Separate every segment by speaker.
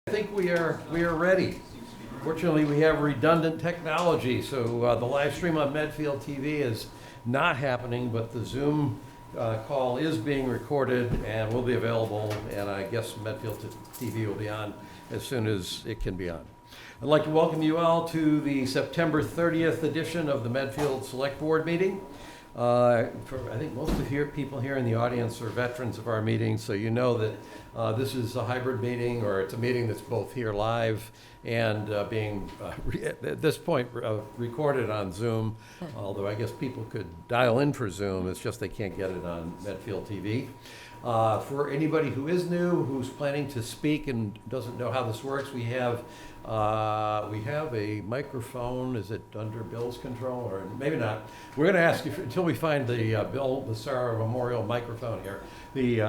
Speaker 1: I think we are ready. Fortunately, we have redundant technology, so the live stream on Medfield TV is not happening, but the Zoom call is being recorded and will be available, and I guess Medfield TV will be on as soon as it can be on. I'd like to welcome you all to the September 30th edition of the Medfield Select Board meeting. I think most of the people here in the audience are veterans of our meetings, so you know that this is a hybrid meeting, or it's a meeting that's both here live and being, at this point, recorded on Zoom, although I guess people could dial in for Zoom, it's just they can't get it on Medfield TV. For anybody who is new, who's planning to speak and doesn't know how this works, we have a microphone. Is it under Bill's control, or maybe not? We're going to ask you until we find the Bill Massaro Memorial microphone here. The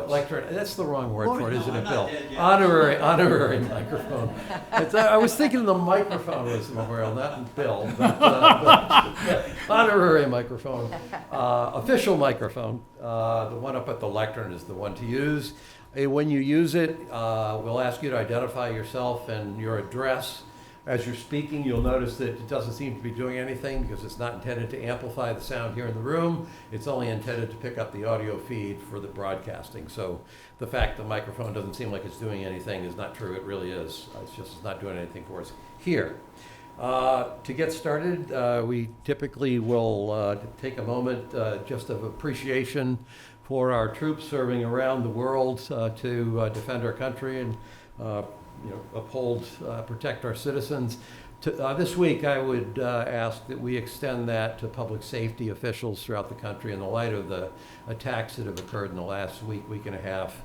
Speaker 1: lectern. That's the wrong word for it, isn't it, Bill? Honorary microphone. I was thinking the microphone was the memorial, not Bill. But honorary microphone, official microphone. The one up at the lectern is the one to use. When you use it, we'll ask you to identify yourself and your address. As you're speaking, you'll notice that it doesn't seem to be doing anything because it's not intended to amplify the sound here in the room. It's only intended to pick up the audio feed for the broadcasting. So the fact the microphone doesn't seem like it's doing anything is not true. It really is. It's not doing anything for us here. To get started, we typically will take a moment just of appreciation for our troops serving around the world to defend our country and uphold, protect our citizens. This week, I would ask that we extend that to public safety officials throughout the country in the light of the attacks that have occurred in the last week and a half.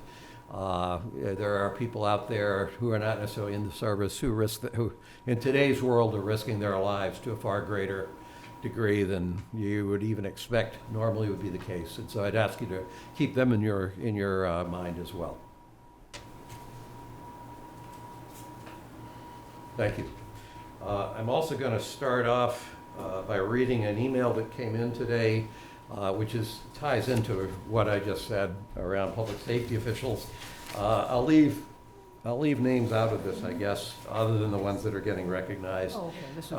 Speaker 1: There are people out there who are not necessarily in the service who in today's world are risking their lives to a far greater degree than you would even expect normally would be the case. And so I'd ask you to keep them in your mind as well. Thank you. I'm also going to start off by reading an email that came in today, which ties into what I just said around public safety officials. I'll leave names out of this, I guess, other than the ones that are getting recognized. Oh, okay. This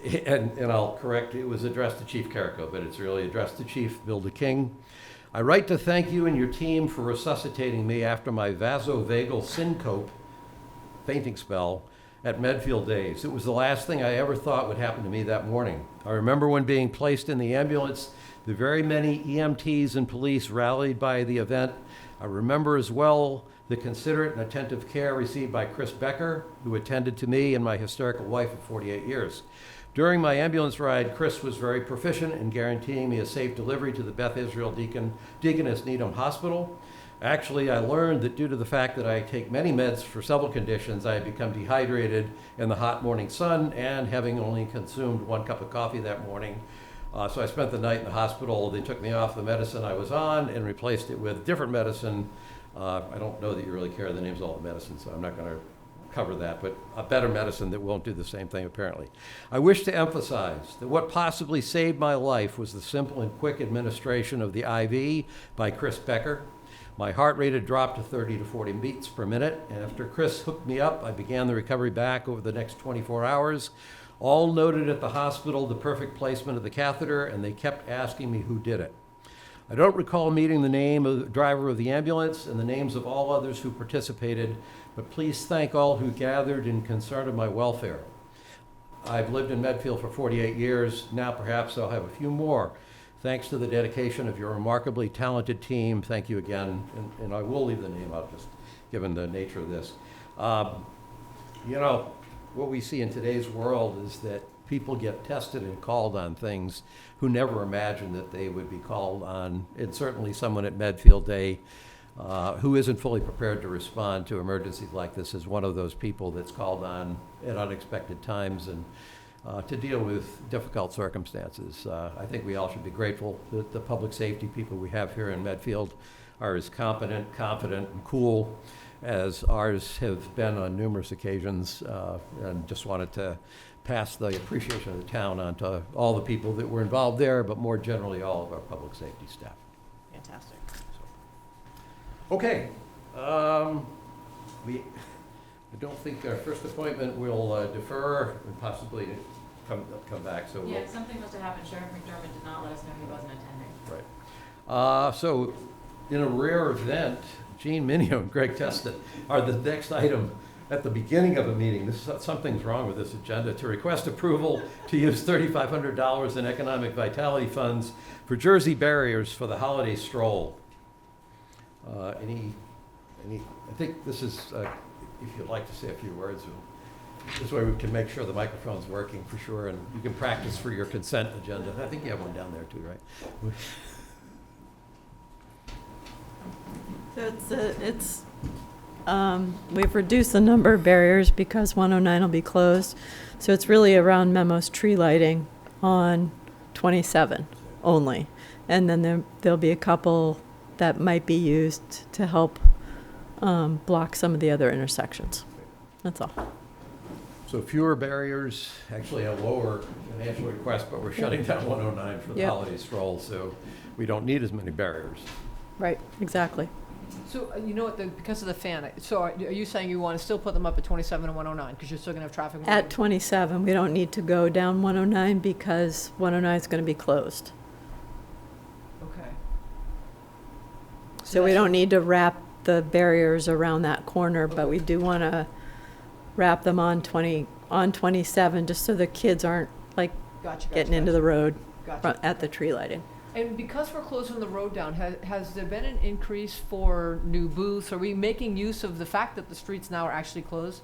Speaker 1: and I'll correct, it was addressed to Chief Carrico, but it's really addressed to Chief Bill DeKing. I write to thank you and your team for resuscitating me after my vasovagal syncope, fainting spell, at Medfield days. It was the last thing I ever thought would happen to me that morning. I remember when being placed in the ambulance, the very many EMTs and police rallied by the event. I remember as well the considerate and attentive care received by Chris Becker, who attended to me and my hysterical wife of 48 years. During my ambulance ride, Chris was very proficient in guaranteeing me a safe delivery to the Beth Israel Deaconess Needham Hospital. Actually, I learned that due to the fact that I take many meds for several conditions, I had become dehydrated in the hot morning sun and having only consumed 1 cup of coffee that morning. So I spent the night in the hospital. They took me off the medicine I was on and replaced it with different medicine. I don't know that you really care the names of all the medicines, so I'm not going to cover that, but a better medicine that won't do the same thing apparently. I wish to emphasize that what possibly saved my life was the simple and quick administration of the IV by Chris Becker. My heart rate had dropped to 30 to 40 beats per minute, and after Chris hooked me up, I began the recovery back over the next 24 hours. All noted at the hospital the perfect placement of the catheter, and they kept asking me who did it. I don't recall meeting the name of the driver of the ambulance and the names of all others who participated, but please thank all who gathered in concern of my welfare. I've lived in Medfield for 48 years. Now perhaps I'll have a few more. Thanks to the dedication of your remarkably talented team. Thank you again. And I will leave the name out just given the nature of this. What we see in today's world is that people get tested and called on things who never imagined that they would be called on. And certainly someone at Medfield Day who isn't fully prepared to respond to emergencies like this is one of those people that's called on at unexpected times and to deal with difficult circumstances. I think we all should be grateful that the public safety people we have here in Medfield are as competent, confident, and cool as ours have been on numerous occasions, and just wanted to pass the appreciation of the town on to all the people that were involved there, but more generally all of our public safety staff.
Speaker 2: Fantastic.
Speaker 1: Okay. I don't think our first appointment will defer and possibly come back, so
Speaker 2: Yeah,
Speaker 1: we'll.
Speaker 2: something must have happened. Sheriff McDermott did not let us know he wasn't attending.
Speaker 1: Right. So, in a rare event, Gene Minio and Greg Teston are the next item at the beginning of a meeting. Something's wrong with this agenda. To request approval to use $3,500 in economic vitality funds for Jersey barriers for the holiday stroll. I think this is, if you'd like to say a few words, this way we can make sure the microphone's working for sure, and you can practice for your consent agenda. I think you have one down there too, right?
Speaker 3: So we've reduced the number of barriers because 109 will be closed. So it's really around Memo's tree lighting on 27 only. And then there'll be a couple that might be used to help block some of the other intersections. That's all.
Speaker 1: So fewer barriers, actually a lower financial request, but we're shutting down 109 for the
Speaker 3: Yep.
Speaker 1: holiday stroll, so we don't need as many barriers.
Speaker 3: Right, exactly.
Speaker 4: So, you know what, because of the fan, so are you saying you want to still put them up at 27 and 109, because you're still going to have traffic?
Speaker 3: At 27, we don't need to go down 109 because 109 is going to be closed.
Speaker 4: Okay.
Speaker 3: So we don't need to wrap the barriers around that corner, but we do want to wrap them on 27, just so the kids aren't like
Speaker 4: Gotcha.
Speaker 3: getting into the road
Speaker 4: Gotcha.
Speaker 3: at the tree lighting.
Speaker 4: And because we're closing the road down, has there been an increase for new booths? Are we making use of the fact that the streets now are actually closed?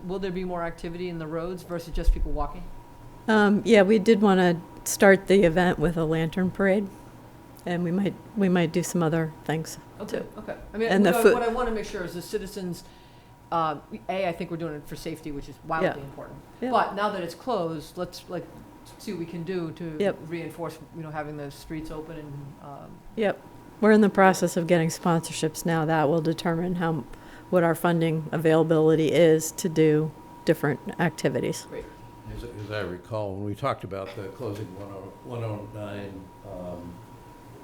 Speaker 4: Will there be more activity in the roads versus just people walking?
Speaker 3: Yeah, we did want to start the event with a lantern parade, and we might do some other things.
Speaker 4: Okay,
Speaker 3: too.
Speaker 4: okay. I mean,
Speaker 3: And the
Speaker 4: what I want to make sure is the citizens, I think we're doing it for safety, which is wildly
Speaker 3: Yeah.
Speaker 4: important.
Speaker 3: Yeah.
Speaker 4: But now that it's closed, let's see what we can do to
Speaker 3: Yep.
Speaker 4: reinforce, having the streets open and,
Speaker 3: Yep. We're in the process of getting sponsorships now. That will determine what our funding availability is to do different activities.
Speaker 4: great.
Speaker 1: As I recall, when we talked about the closing 109,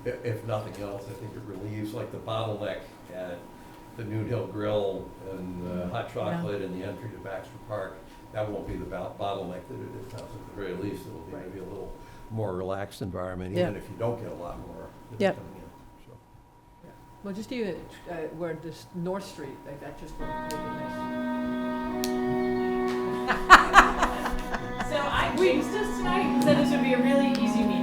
Speaker 1: if nothing else, I think it relieves like the bottleneck at the Noon Hill Grill and the hot chocolate and the entry to Baxter Park. That won't be the bottleneck that it is now. So at the very least, it'll be maybe a little more relaxed environment, even
Speaker 3: Yeah.
Speaker 1: if you don't get a lot more that are
Speaker 3: Yep.
Speaker 1: coming in. So.
Speaker 4: Well, just even where this North Street, like that just would be nice.
Speaker 2: So I jinxed us tonight and said this would be a really easy meeting.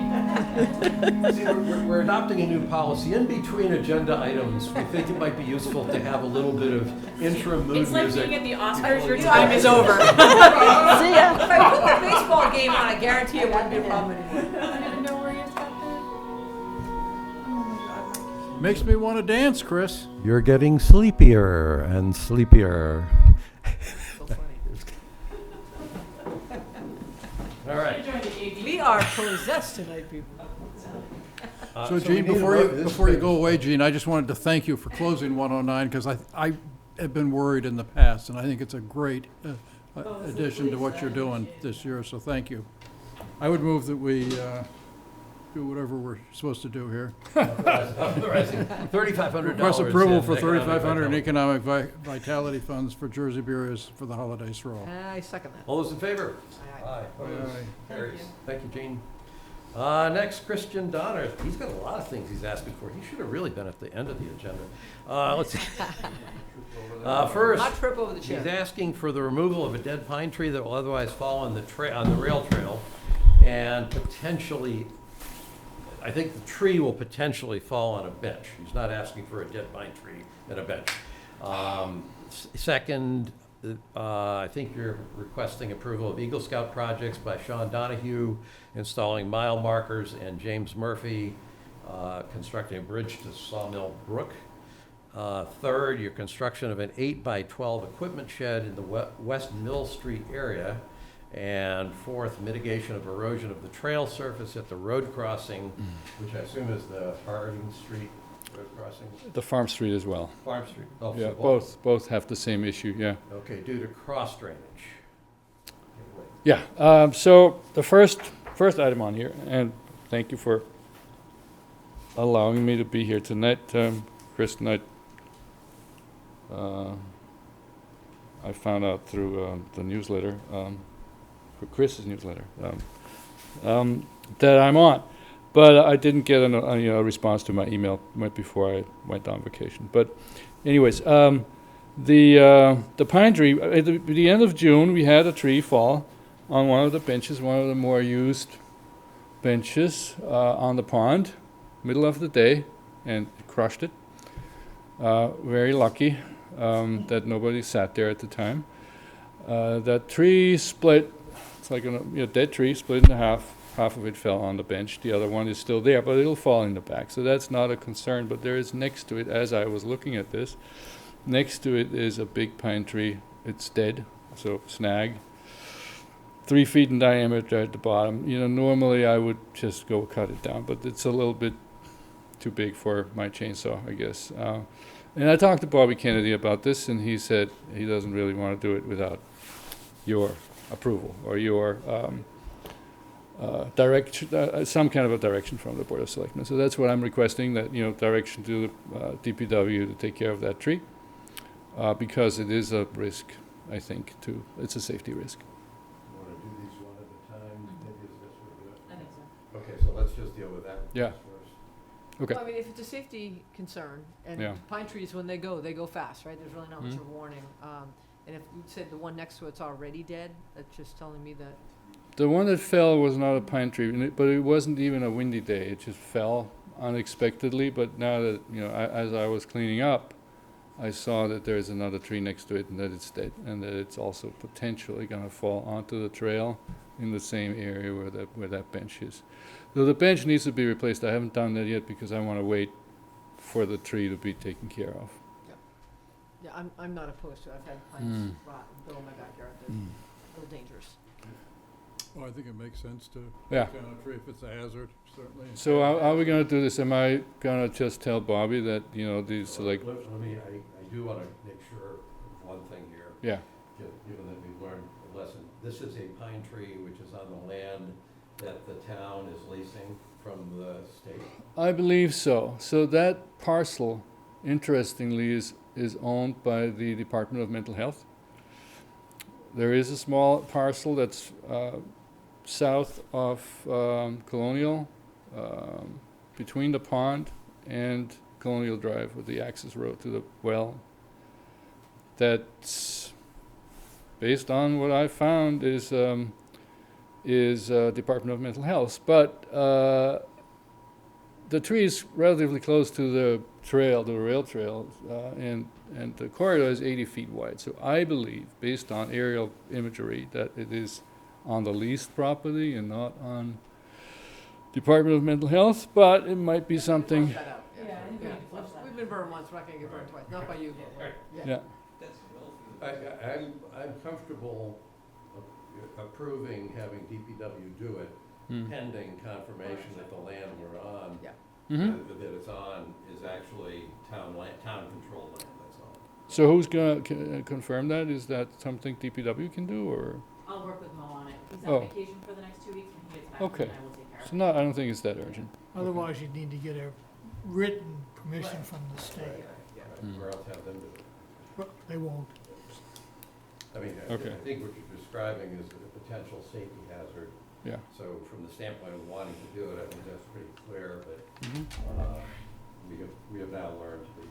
Speaker 1: See, we're adopting a new policy. In between agenda items, we think it might be useful to have a little bit of interim mood
Speaker 2: It's like
Speaker 1: music.
Speaker 2: being at the Oscars, your
Speaker 4: Yeah.
Speaker 2: time is over.
Speaker 4: See ya. If I put the baseball game on, I guarantee it wouldn't be a problem anymore.
Speaker 2: I don't even know where it's got the.
Speaker 5: Makes me want to dance, Chris.
Speaker 1: You're getting sleepier and sleepier.
Speaker 4: So funny.
Speaker 1: All right.
Speaker 4: We are possessed tonight, people.
Speaker 5: So
Speaker 1: we
Speaker 5: Gene,
Speaker 1: need a
Speaker 5: before
Speaker 1: vote. This
Speaker 5: you
Speaker 1: is-
Speaker 5: go away, Gene, I just wanted to thank you for closing 109, because I have been worried in the past, and I think it's a great addition to what you're doing this year, so thank you. I would move that we do whatever we're supposed to do here.
Speaker 1: Authorizing $3,500.
Speaker 5: Request approval for
Speaker 1: in economic
Speaker 5: $3,500 in
Speaker 1: vitality.
Speaker 5: economic vitality funds for Jersey Beers for the holiday stroll.
Speaker 4: I second that.
Speaker 1: All those in favor?
Speaker 4: Aye.
Speaker 1: Aye. Opposed?
Speaker 5: Aye.
Speaker 1: Carries. Thank you, Gene. Next, Christian Donner. He's got a lot of things he's asking for. He should have really been at the end of the agenda. Let's see. First,
Speaker 4: Not trip over the
Speaker 1: he's
Speaker 4: chair.
Speaker 1: asking for the removal of a dead pine tree that will otherwise fall on the rail trail, and potentially, I think the tree will potentially fall on a bench. He's not asking for a dead pine tree and a bench. Second, I think you're requesting approval of Eagle Scout projects by Sean Donahue, installing mile markers, and James Murphy constructing a bridge to Sawmill Brook. Third, your construction of an 8x12 equipment shed in the West Mill Street area. And fourth, mitigation of erosion of the trail surface at the road crossing, which I assume is the Harding Street road crossing,
Speaker 6: The Farm Street as well.
Speaker 1: Farm Street. Oh,
Speaker 6: Yeah,
Speaker 1: so
Speaker 6: both have the same issue, yeah.
Speaker 1: Okay, due to cross drainage.
Speaker 6: Yeah, so the first item on here, and thank you for allowing me to be here tonight, Chris, tonight. I found out through the newsletter, for Chris's newsletter, that I'm on. But I didn't get a response to my email right before I went on vacation. But anyways, the pine tree, at the end of June, we had a tree fall on one of the benches, one of the more used benches on the pond, middle of the day, and it crushed it. Very lucky that nobody sat there at the time. That tree split, it's like a dead tree, split in half. Half of it fell on the bench, the other one is still there, but it'll fall in the back. So that's not a concern, but there is next to it, as I was looking at this, next to it is a big pine tree. It's dead, so snag. 3 feet in diameter at the bottom. Normally I would just go cut it down, but it's a little bit too big for my chainsaw, I guess. And I talked to Bobby Kennedy about this, and he said he doesn't really want to do it without your approval or your direction, some kind of a direction from the Board of Selectmen. So that's what I'm requesting, that, direction to the DPW to take care of that tree, because it is a risk, I think, it's a safety risk.
Speaker 1: You want to do these one at a time? Maybe is this what we do
Speaker 2: I think so.
Speaker 1: it? Okay, so let's just deal with that
Speaker 6: Yeah.
Speaker 1: first.
Speaker 6: Okay.
Speaker 4: Well, I mean, if it's a safety concern, and
Speaker 6: Yeah.
Speaker 4: pine trees, when they go fast, right? There's really not much
Speaker 6: Mhm.
Speaker 4: of a warning. And if you said the one next to it's already dead, that's just telling me that.
Speaker 6: The one that fell was not a pine tree, but it wasn't even a windy day. It just fell unexpectedly. But now that, as I was cleaning up, I saw that there's another tree next to it and that it's dead, and that it's also potentially going to fall onto the trail in the same area where that bench is. So the bench needs to be replaced. I haven't done that yet because I want to wait for the tree to be taken care of.
Speaker 4: Yeah, I'm not opposed to it. I've had pines
Speaker 6: Mm.
Speaker 4: rot and go in my backyard. They're a little dangerous.
Speaker 5: Well, I think it makes sense to
Speaker 6: Yeah.
Speaker 5: take down a tree if it's a hazard, certainly.
Speaker 6: So how are we going to do this? Am I going to just tell Bobby that, these, like,
Speaker 1: Let me, I do want to make sure of one thing here,
Speaker 6: yeah,
Speaker 1: given that we've learned a lesson. This is a pine tree which is on the land that the town is leasing from the state.
Speaker 6: I believe so. So that parcel, interestingly, is owned by the Department of Mental Health. There is a small parcel that's south of Colonial, between the pond and Colonial Drive with the access road to the well. That's, based on what I found, is Department of Mental Health. But the tree is relatively close to the trail, the rail trail, and the corridor is 80 feet wide. So I believe, based on aerial imagery, that it is on the leased property and not on Department of Mental Health, but it might be something.
Speaker 4: Flush that out.
Speaker 2: Yeah, I think we can flush that.
Speaker 4: We've been burned once, we're not gonna get burned twice. Not by you, but,
Speaker 6: Yeah.
Speaker 1: I'm comfortable approving having DPW do it pending confirmation that the land we're on,
Speaker 4: Yeah.
Speaker 6: Mm-hmm.
Speaker 1: that it's on, is actually town controlled land, that's all.
Speaker 6: So who's going to confirm that? Is that something DPW can do, or?
Speaker 2: I'll work with Mo on it. He's
Speaker 6: Oh.
Speaker 2: on vacation for the next 2 weeks. When he gets back,
Speaker 6: Okay.
Speaker 2: then I will take care of
Speaker 6: So
Speaker 2: it.
Speaker 6: no, I don't think it's that urgent.
Speaker 7: Otherwise, you'd need to get a written permission from the state.
Speaker 6: Mm.
Speaker 1: Or else have them do it.
Speaker 7: But they won't.
Speaker 1: I mean,
Speaker 6: Okay.
Speaker 1: I think what you're describing is a potential safety hazard.
Speaker 6: Yeah.
Speaker 1: So from the standpoint of wanting to do it, I think that's pretty clear, but
Speaker 6: Mhm.
Speaker 1: we have now learned to be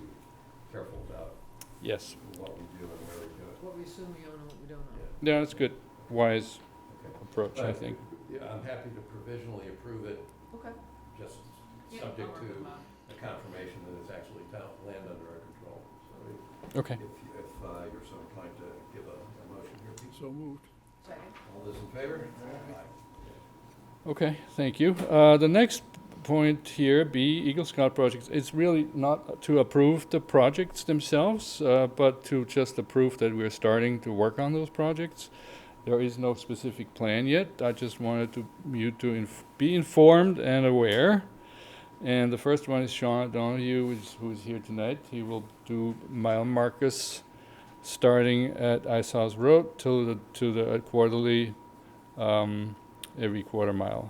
Speaker 1: careful about
Speaker 6: Yes.
Speaker 1: what we do and where we do it.
Speaker 4: what we assume we own and what we don't own.
Speaker 6: Yeah, that's good. Wise
Speaker 1: Okay.
Speaker 6: approach, I think.
Speaker 1: Yeah, I'm happy to provisionally approve it,
Speaker 4: Okay.
Speaker 1: just
Speaker 2: Yeah,
Speaker 1: subject
Speaker 2: I'll work
Speaker 1: to
Speaker 2: with Mo.
Speaker 1: a confirmation that it's actually land under our control. So
Speaker 6: Okay.
Speaker 1: if you're so inclined to give a motion here, Pete.
Speaker 5: So moved.
Speaker 4: Second.
Speaker 1: All those in favor? Aye.
Speaker 6: Okay, thank you. The next point here, B, Eagle Scout projects, it's really not to approve the projects themselves, but to just approve that we're starting to work on those projects. There is no specific plan yet. I just wanted you to be informed and aware. And the first one is Sean Donahue, who's here tonight. He will do mile markers starting at Ice House Road to the quarterly, every quarter mile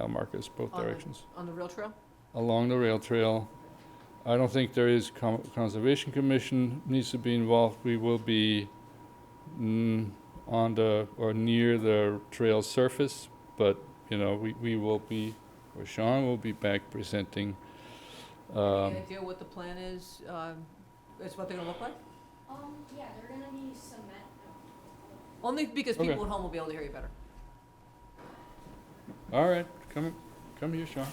Speaker 6: markers, both
Speaker 4: On the-
Speaker 6: directions.
Speaker 4: On the rail trail?
Speaker 6: Along the rail trail. I don't think there is Conservation Commission needs to be involved. We will be on the, or near the trail surface, but, you know, we will be, or Sean will be back presenting.
Speaker 4: Any idea what the plan is, is what they're gonna look like?
Speaker 8: Yeah, they're gonna be cement.
Speaker 4: Only because
Speaker 6: Okay.
Speaker 4: people at home will be able to hear you better.
Speaker 6: All right, come here, Sean.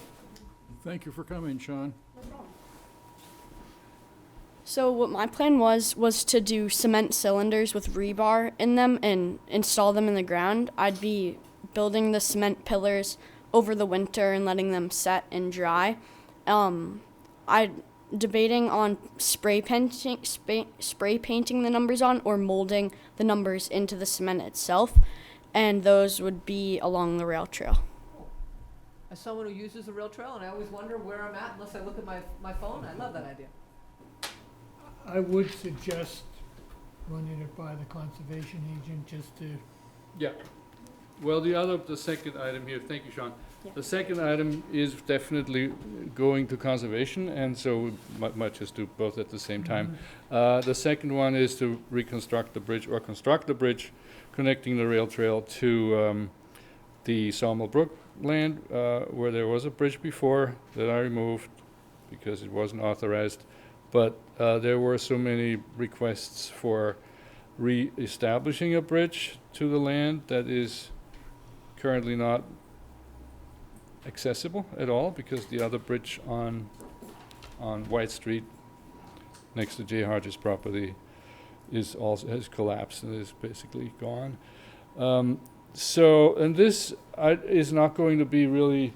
Speaker 5: Thank you for coming, Sean.
Speaker 8: No problem. So what my plan was to do cement cylinders with rebar in them and install them in the ground. I'd be building the cement pillars over the winter and letting them set and dry. I debating on spray painting the numbers on or molding the numbers into the cement itself, and those would be along the rail trail.
Speaker 4: As someone who uses the rail trail, and I always wonder where I'm at unless I look at my phone, I love that idea.
Speaker 7: I would suggest running it by the conservation agent just to,
Speaker 6: Yeah. Well, the second item here, thank you, Sean.
Speaker 8: Yeah.
Speaker 6: The second item is definitely going to conservation, and so we might just do both at the same time. The second one is to reconstruct the bridge, or construct the bridge connecting the rail trail to the Sawmill Brook land, where there was a bridge before that I removed because it wasn't authorized. But there were so many requests for re-establishing a bridge to the land that is currently not accessible at all, because the other bridge on White Street next to Jay Hodges' property has collapsed and is basically gone. And this is not going to be really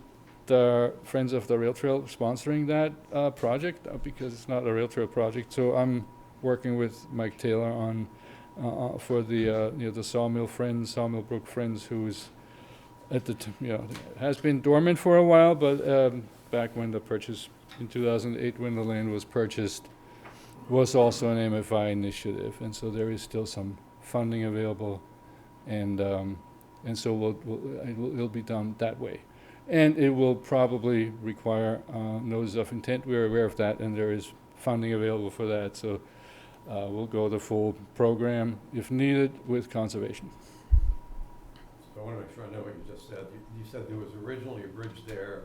Speaker 6: the Friends of the Rail Trail sponsoring that project, because it's not a rail trail project. So I'm working with Mike Taylor on for the Sawmill Brook Friends, who's at the has been dormant for a while, but back when the purchase in 2008, when the land was purchased, was also an MFI initiative, and so there is still some funding available, and so it'll be done that way. And it will probably require notice of intent. We're aware of that, and there is funding available for that. So we'll go the full program, if needed, with conservation.
Speaker 1: So I want to make sure I know what you just said. You said there was originally a bridge there.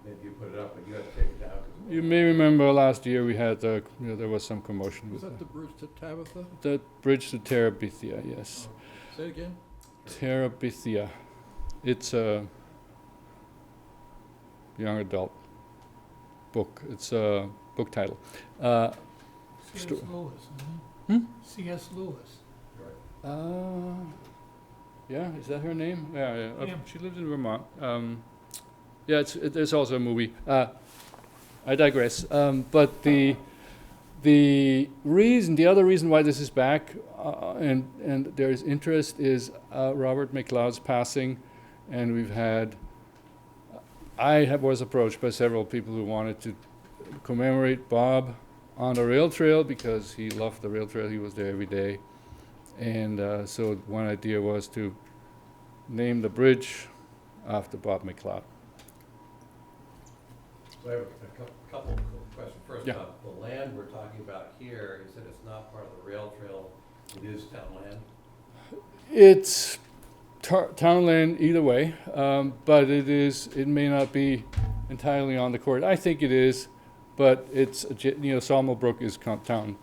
Speaker 1: Maybe you put it up, but you had to take it down.
Speaker 6: You may remember last year we had there was some commotion
Speaker 5: Was
Speaker 6: with
Speaker 5: that the bridge to Tabitha?
Speaker 6: the bridge to Terabithia. Yes,
Speaker 5: Say it again?
Speaker 6: Terabithia. It's a young adult book. It's a book title.
Speaker 7: C.S.
Speaker 6: Sto-
Speaker 7: Lewis,
Speaker 6: Hmm?
Speaker 7: C.S. Lewis.
Speaker 6: Yeah, is that her name? Yeah.
Speaker 7: Yeah.
Speaker 6: She lives in Vermont. Yeah, there's also a movie. I digress. But the other reason why this is back, and there is interest, is Robert McLeod's passing, and we've had. Was approached by several people who wanted to commemorate Bob on the rail trail because he loved the rail trail. He was there every day. And so one idea was to name the bridge after Bob McLeod.
Speaker 1: So I have a couple of questions. First,
Speaker 6: Yeah.
Speaker 1: the land we're talking about here, you said it's not part of the rail trail. It is town land.
Speaker 6: It's town land either way, but it may not be entirely on the court. I think it is, but it's, Sawmill Brook is town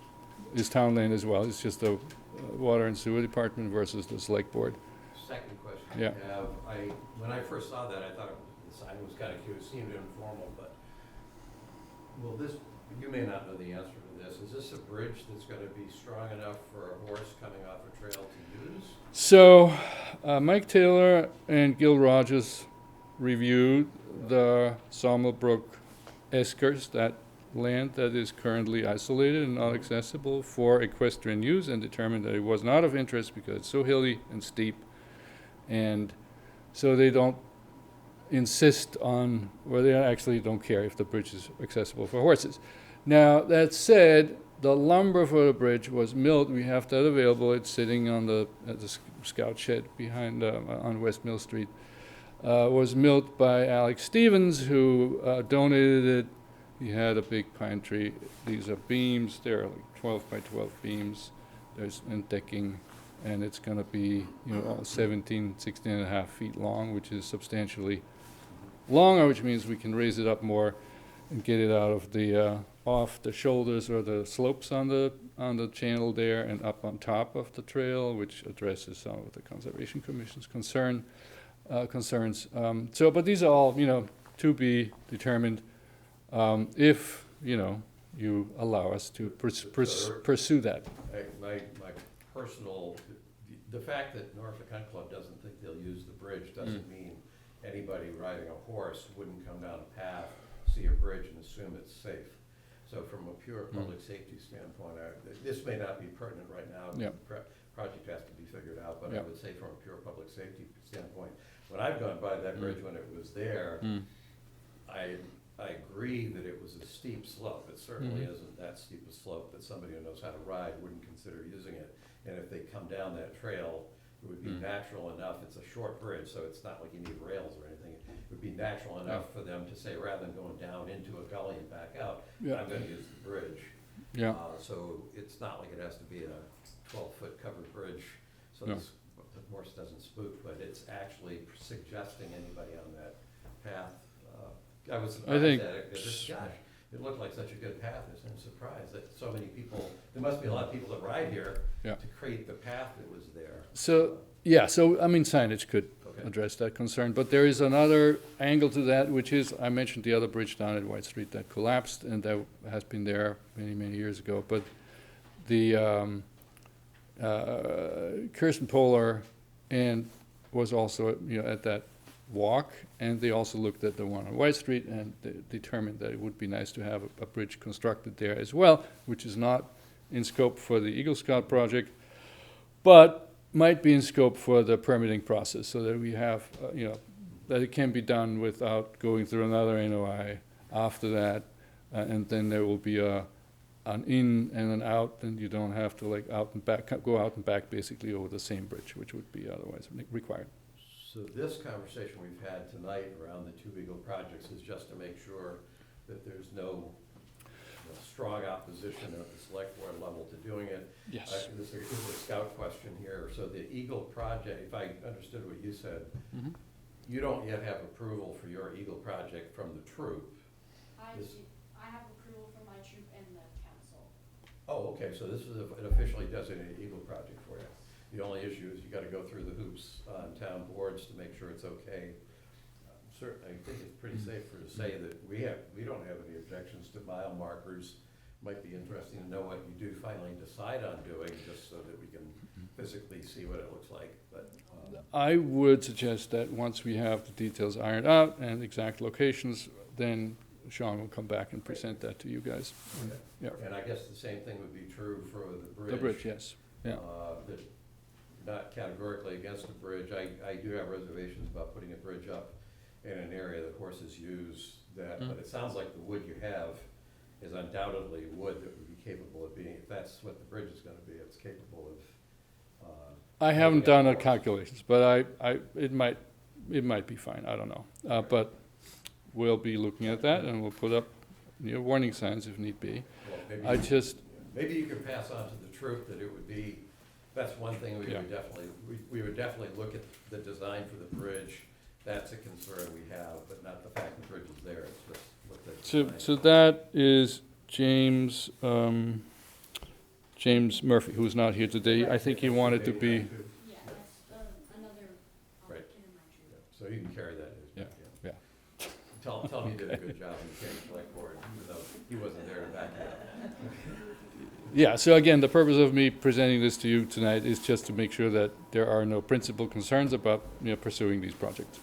Speaker 6: land as well. It's just the Water and Sewer Department versus the Select Board.
Speaker 1: Second question
Speaker 6: Yeah.
Speaker 1: I have, when I first saw that, I thought the sign was kind of cute. It seemed informal, but will this, you may not know the answer to this. Is this a bridge that's going to be strong enough for a horse coming off a trail to use?
Speaker 6: So, Mike Taylor and Gil Rogers reviewed the Sawmill Brook Eskers, that land that is currently isolated and not accessible for equestrian use, and determined that it was not of interest because it's so hilly and steep, and so they don't insist on, or they actually don't care if the bridge is accessible for horses. Now, that said, the lumber for the bridge was milled. We have that available. It's sitting at the scout shed behind on West Mill Street. Was milled by Alex Stevens, who donated it. He had a big pine tree. These are beams. They're like 12 by 12 beams. There's and decking. and it's gonna be, 16 and a half feet long, which is substantially longer, which means we can raise it up more and get it out of the, off the shoulders or the slopes on the channel there and up on top of the trail, which addresses some of the Conservation Commission's concerns. But these are all, to be determined, if, you allow us to pursue that.
Speaker 1: My personal, the fact that Norfolk Hunt Club doesn't think they'll use the bridge doesn't mean anybody riding a horse wouldn't come down a path, see a bridge and assume it's safe. So from a pure public safety standpoint, this may not be pertinent right now.
Speaker 6: Yeah.
Speaker 1: The project has to be figured out, but
Speaker 6: Yeah.
Speaker 1: I would say from a pure public safety standpoint, when I've gone by that bridge when it was there, I agree that it was a steep slope. It certainly isn't that steep a slope that somebody who knows how to ride wouldn't consider using it. And if they come down that trail, it would be natural enough. It's a short bridge, so it's not like you need rails or anything. It would be natural enough for them to say, rather than going down into a gully and back out,
Speaker 6: Yeah.
Speaker 1: I'm gonna use the bridge.
Speaker 6: Yeah.
Speaker 1: So it's not like it has to be a 12-foot covered bridge, so
Speaker 6: No.
Speaker 1: the horse doesn't spook, but it's actually suggesting anybody on that path. I was surprised
Speaker 6: think
Speaker 1: at it, because gosh, it looked like such a good path. I'm surprised that so many people, there must be a lot of people that ride here
Speaker 6: Yeah.
Speaker 1: to create the path that was there.
Speaker 6: So signage could
Speaker 1: Okay.
Speaker 6: address that concern, but there is another angle to that, which is, I mentioned the other bridge down at White Street that collapsed, and that has been there many, many years ago, but the, Kirsten Polar and was also, at that walk, and they also looked at the one on White Street, and they determined that it would be nice to have a bridge constructed there as well, which is not in scope for the Eagle Scout project, but might be in scope for the permitting process, so that we have, that it can be done without going through another NOI after that, and then there will be an in and an out, and you don't have to go out and back basically over the same bridge, which would be otherwise required.
Speaker 1: So this conversation we've had tonight around the two Eagle projects is just to make sure that there's no strong opposition at the select board level to doing it.
Speaker 6: Yes.
Speaker 1: This is a scout question here. So the Eagle project, if I understood what you said, you don't yet have approval for your Eagle project from the troop.
Speaker 8: I
Speaker 1: This-
Speaker 8: have approval from my troop and the council.
Speaker 1: Oh, okay, so this is an officially designated Eagle project for you. The only issue is you gotta go through the hoops on town boards to make sure it's okay. Certainly, I think it's pretty safe for to say that we don't have any objections to mile markers. Might be interesting to know what you do finally decide on doing, just so that we can physically see what it looks like, but.
Speaker 6: I would suggest that once we have the details ironed out and exact locations, then Sean will come back and present that to you guys.
Speaker 1: Okay.
Speaker 6: Yeah.
Speaker 1: And I guess the same thing would be true for the bridge.
Speaker 6: The bridge, yes. Yeah.
Speaker 1: That not categorically against the bridge. I do have reservations about putting a bridge up in an area that horses use that, but it sounds like the wood you have is undoubtedly wood that would be capable of being, if that's what the bridge is gonna be, it's capable of,
Speaker 6: I haven't done the calculations, but it might be fine, I don't know. But we'll be looking at that, and we'll put up, warning signs if need be.
Speaker 1: well,
Speaker 6: Maybe
Speaker 1: you could pass on to the troop that it would be, that's one thing we
Speaker 6: Yeah.
Speaker 1: would definitely, we would definitely look at the design for the bridge. That's a concern we have, but not the fact the bridge is there, it's just what the design.
Speaker 6: So that is James Murphy, who's not here today. I think he wanted to be,
Speaker 8: Yeah, that's another
Speaker 1: Right.
Speaker 8: kid in my troop.
Speaker 1: So you can carry that.
Speaker 6: Yeah, yeah.
Speaker 1: Tell him you did a good job in the county select board, even though he wasn't there to back it up.
Speaker 6: Yeah, so again, the purpose of me presenting this to you tonight is just to make sure that there are no principal concerns about, pursuing these projects.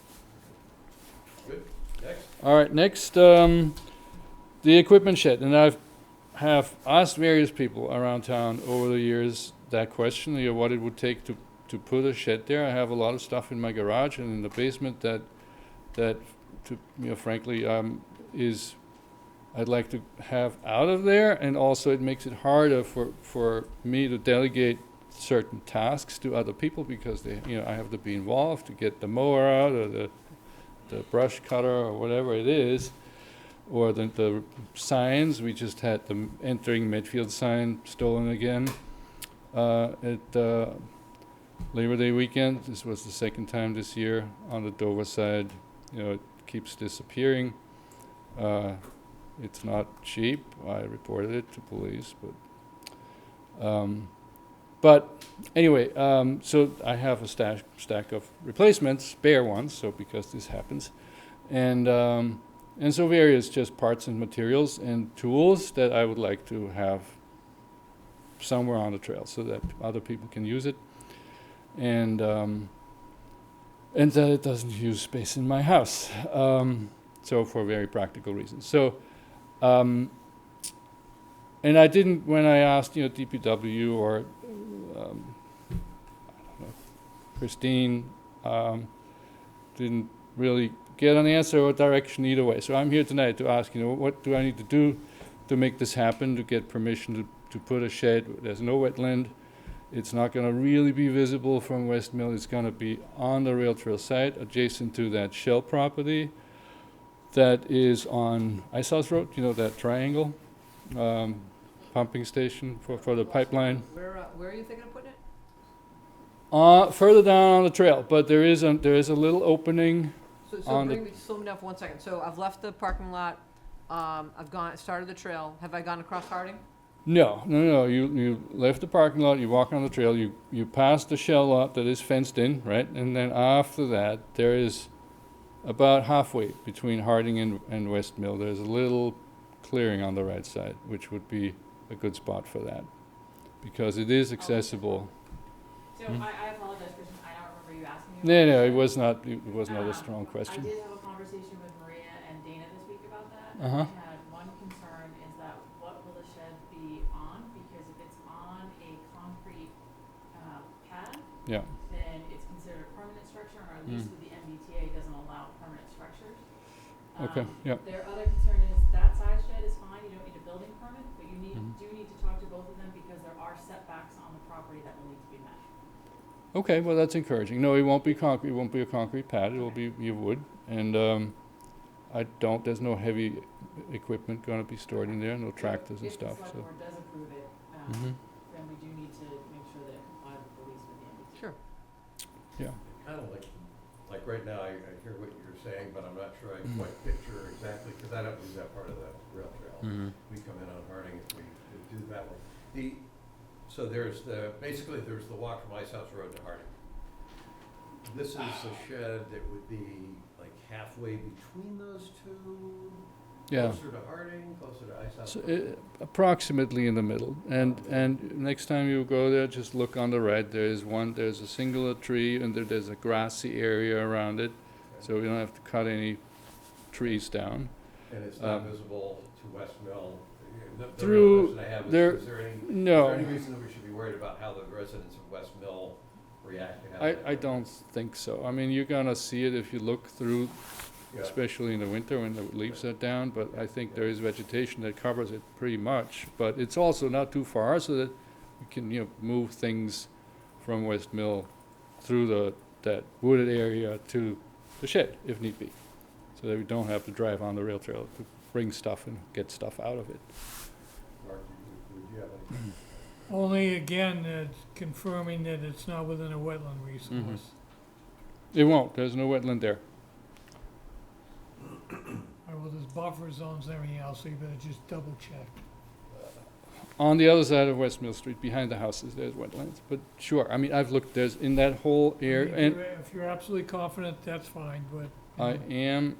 Speaker 1: Good, next.
Speaker 6: All right, next, the equipment shed, and have asked various people around town over the years that question, what it would take to put a shed there. I have a lot of stuff in my garage and in the basement that frankly, I'd like to have out of there, and also it makes it harder for me to delegate certain tasks to other people, because I have to be involved to get the mower out, or the brush cutter, or whatever it is, or the signs. We just had the entering Medfield sign stolen again. Labor Day weekend. This was the second time this year on the Dover side. You know, it keeps disappearing. It's not cheap. I reported it to police, but anyway, so I have a stack of replacements, spare ones, so because this happens, and so various just parts and materials and tools that I would like to have somewhere on the trail so that other people can use it, and that it doesn't use space in my house. So for very practical reasons. So, and I didn't, when I asked, DPW or I don't know, Christine, didn't really get an answer or direction either way. So I'm here tonight to ask, what do I need to do to make this happen, to get permission to put a shed? There's no wetland. It's not going to really be visible from West Mill. It's going to be on the rail trail site, adjacent to that Shell property that is on Ice House Road, that triangle pumping station for the pipeline.
Speaker 4: Where are you thinking of putting it?
Speaker 6: Further down on the trail, but there is a little opening.
Speaker 4: So
Speaker 6: On
Speaker 4: bring me, slow me down for 1 second. So I've left the parking lot, started the trail. Have I gone across Harding?
Speaker 6: No. You left the parking lot, you walk on the trail, you pass the Shell lot that is fenced in, right? And then after that, there is about halfway between Harding and West Mill, there's a little clearing on the right side, which would be a good spot for that, because it is accessible.
Speaker 2: So I apologize, Kristen, I don't remember you asking me.
Speaker 6: No, it was not a strong
Speaker 2: I
Speaker 6: question.
Speaker 2: did have a conversation with Maria and Dana this week about that.
Speaker 6: Uh-huh.
Speaker 2: I had one concern is that what will the shed be on? Because if it's on a concrete pad,
Speaker 6: Yeah.
Speaker 2: then it's considered a permanent structure, or at least with the MBTA doesn't allow permanent structures.
Speaker 6: Okay, yeah.
Speaker 2: Their other concern is that size shed is fine, you don't need a building permit, but you do need to talk to both of them because there are setbacks on the property that will need to be met.
Speaker 6: Okay, well, that's encouraging. No, it won't be concrete. It won't be a concrete pad. It will be wood, and there's no heavy equipment going to be stored in there. No tractors and stuff.
Speaker 2: If the select
Speaker 6: So.
Speaker 2: board does approve it,
Speaker 6: Mhm.
Speaker 2: then we do need to make sure that it complies with the lease with the MBTA.
Speaker 4: Sure.
Speaker 6: Yeah.
Speaker 1: Kind of like right now, I hear what you're saying, but I'm not sure I quite picture exactly, because I don't use that part of the rail trail.
Speaker 6: Mhm.
Speaker 1: We come in on Harding if we do that way. So there's basically there's the walk from Ice House Road to Harding. This is a shed that would be like halfway between those two?
Speaker 6: Yeah.
Speaker 1: Closer to Harding, closer to Ice House
Speaker 6: So,
Speaker 1: Road?
Speaker 6: approximately in the middle. And next time you go there, just look on the right. There's a singular tree, and there's a grassy area around it, so we don't have to cut any trees down.
Speaker 1: And it's not visible to West Mill? The
Speaker 6: Through
Speaker 1: real question I have
Speaker 6: there-
Speaker 1: is there any
Speaker 6: No.
Speaker 1: reason that we should be worried about how the residents of West Mill react to having
Speaker 6: I don't think so. I mean, you're gonna see it if you look through,
Speaker 1: Yeah.
Speaker 6: especially in the winter when the leaves are down, but I think there is vegetation that covers it pretty much. But it's also not too far, so that we can, move things from West Mill through that wooded area to the shed, if need be, so that we don't have to drive on the rail trail to bring stuff and get stuff out of it.
Speaker 1: Mark, would you have any?
Speaker 7: Only again, confirming that it's not within a wetland resource.
Speaker 6: It won't, there's no wetland there.
Speaker 7: Well, there's buffer zones and everything else, so you better just double check.
Speaker 6: On the other side of West Mill Street, behind the houses, there's wetlands, but sure, I mean, I've looked, there's in that whole area, and
Speaker 7: If you're absolutely confident, that's fine, but.
Speaker 6: I am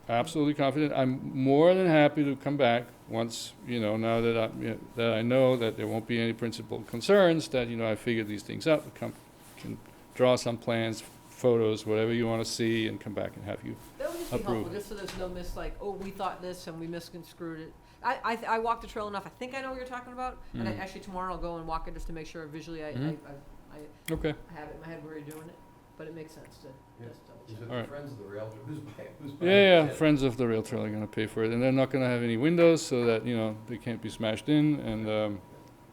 Speaker 6: absolutely confident. I'm more than happy to come back once, now that I know that there won't be any principal concerns, that, I figured these things out, can draw some plans, photos, whatever you want to see, and come back and have you.
Speaker 4: That would just be
Speaker 6: Approve.
Speaker 4: helpful, just so there's no we thought this and we misconstrued it. I walked the trail enough, I think I know what you're talking about, and actually tomorrow I'll go and walk it just to make sure visually I
Speaker 6: Okay.
Speaker 4: have it in my head where you're doing it, but it makes sense to just double
Speaker 1: Is
Speaker 4: check.
Speaker 1: it
Speaker 6: All
Speaker 1: the
Speaker 6: right.
Speaker 1: Friends of the Rail, who's buying
Speaker 6: Yeah,
Speaker 1: the shed?
Speaker 6: Friends of the Rail Trail are going to pay for it, and they're not going to have any windows, so that, they can't be smashed in,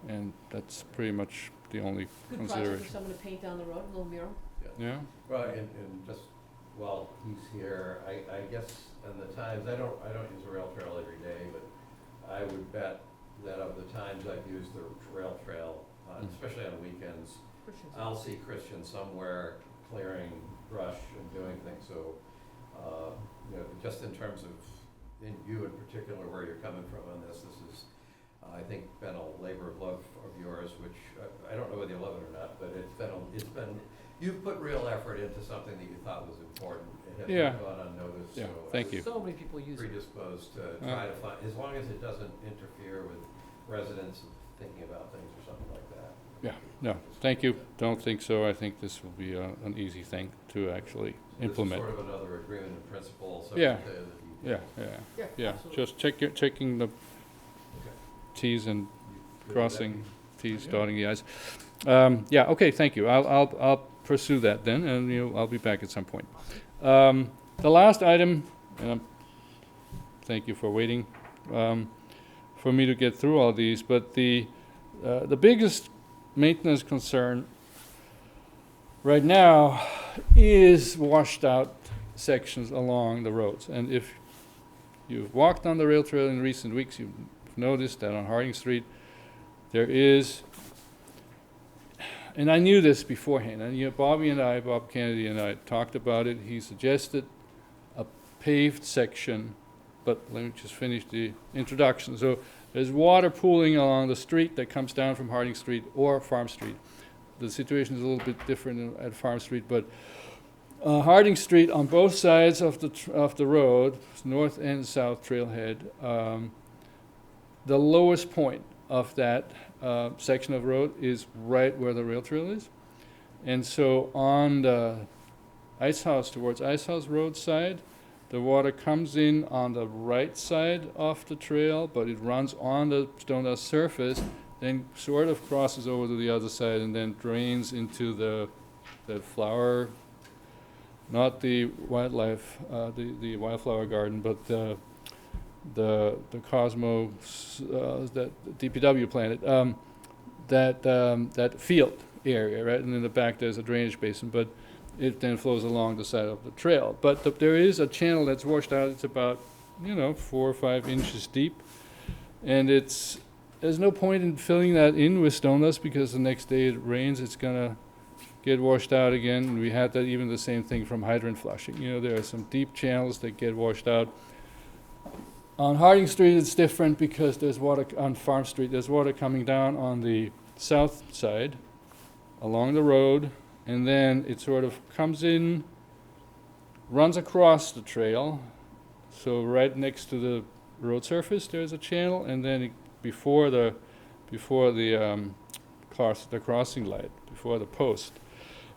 Speaker 6: and that's pretty much the only
Speaker 4: Good project for
Speaker 6: consideration.
Speaker 4: someone to paint down the road, a little mural.
Speaker 6: Yeah?
Speaker 1: Well, and just while he's here, I guess in the times, I don't use the rail trail every day, but I would bet that of the times I've used the rail trail, especially on weekends,
Speaker 4: Christian's-
Speaker 1: I'll see Christian somewhere clearing brush and doing things, so, you know, just in terms of, in you in particular, where you're coming from on this is, I think, been a labor of love of yours, which, I don't know whether you love it or not, but it's been, you've put real effort into something that you thought was important. It
Speaker 6: Yeah.
Speaker 1: hasn't gone unnoticed,
Speaker 6: Yeah,
Speaker 1: so.
Speaker 6: thank you.
Speaker 4: So many people use it.
Speaker 1: Predisposed to try to find, as long as it doesn't interfere with residents thinking about things or something like that.
Speaker 6: Yeah, no, thank you. Don't think so. I think this will be an easy thing to actually implement.
Speaker 1: This is sort of another agreement in principle,
Speaker 6: Yeah.
Speaker 1: subject to the
Speaker 6: Yeah,
Speaker 1: details.
Speaker 6: yeah,
Speaker 4: Yeah,
Speaker 6: yeah.
Speaker 4: absolutely.
Speaker 6: Just checking the Ts and
Speaker 1: You good with
Speaker 6: crossing
Speaker 1: that?
Speaker 6: Ts,
Speaker 5: Yeah.
Speaker 6: dotting the Is. Yeah, okay, thank you. I'll pursue that then, and I'll be back at some point. The last item, and thank you for waiting for me to get through all these, but the biggest maintenance concern right now is washed out sections along the roads. And if you've walked on the rail trail in recent weeks, you've noticed that on Harding Street there is, and I knew this beforehand, and Bob Kennedy and I talked about it. He suggested a paved section, but let me just finish the introduction. So there's water pooling along the street that comes down from Harding Street or Farm Street. The situation is a little bit different at Farm Street, but Harding Street on both sides of the road, north and south trailhead, the lowest point of that section of road is right where the rail trail is. And so on the Ice House, towards Ice House Road side, the water comes in on the right side of the trail, but it runs on the stone dust surface, then sort of crosses over to the other side and then drains into the flower, not the wildlife, the wildflower garden, but the Cosmos that DPW planted, that field area, right? And in the back there's a drainage basin, but it then flows along the side of the trail. But there is a channel that's washed out. It's about 4 or 5 inches deep, and there's no point in filling that in with stone dust because the next day it rains, it's gonna get washed out again. And we had that even the same thing from hydrant flushing. There are some deep channels that get washed out. On Harding Street, it's different because there's water on Farm Street. There's water coming down on the south side along the road, and then it sort of comes in, runs across the trail. So right next to the road surface, there's a channel, and then before the crossing light, before the post,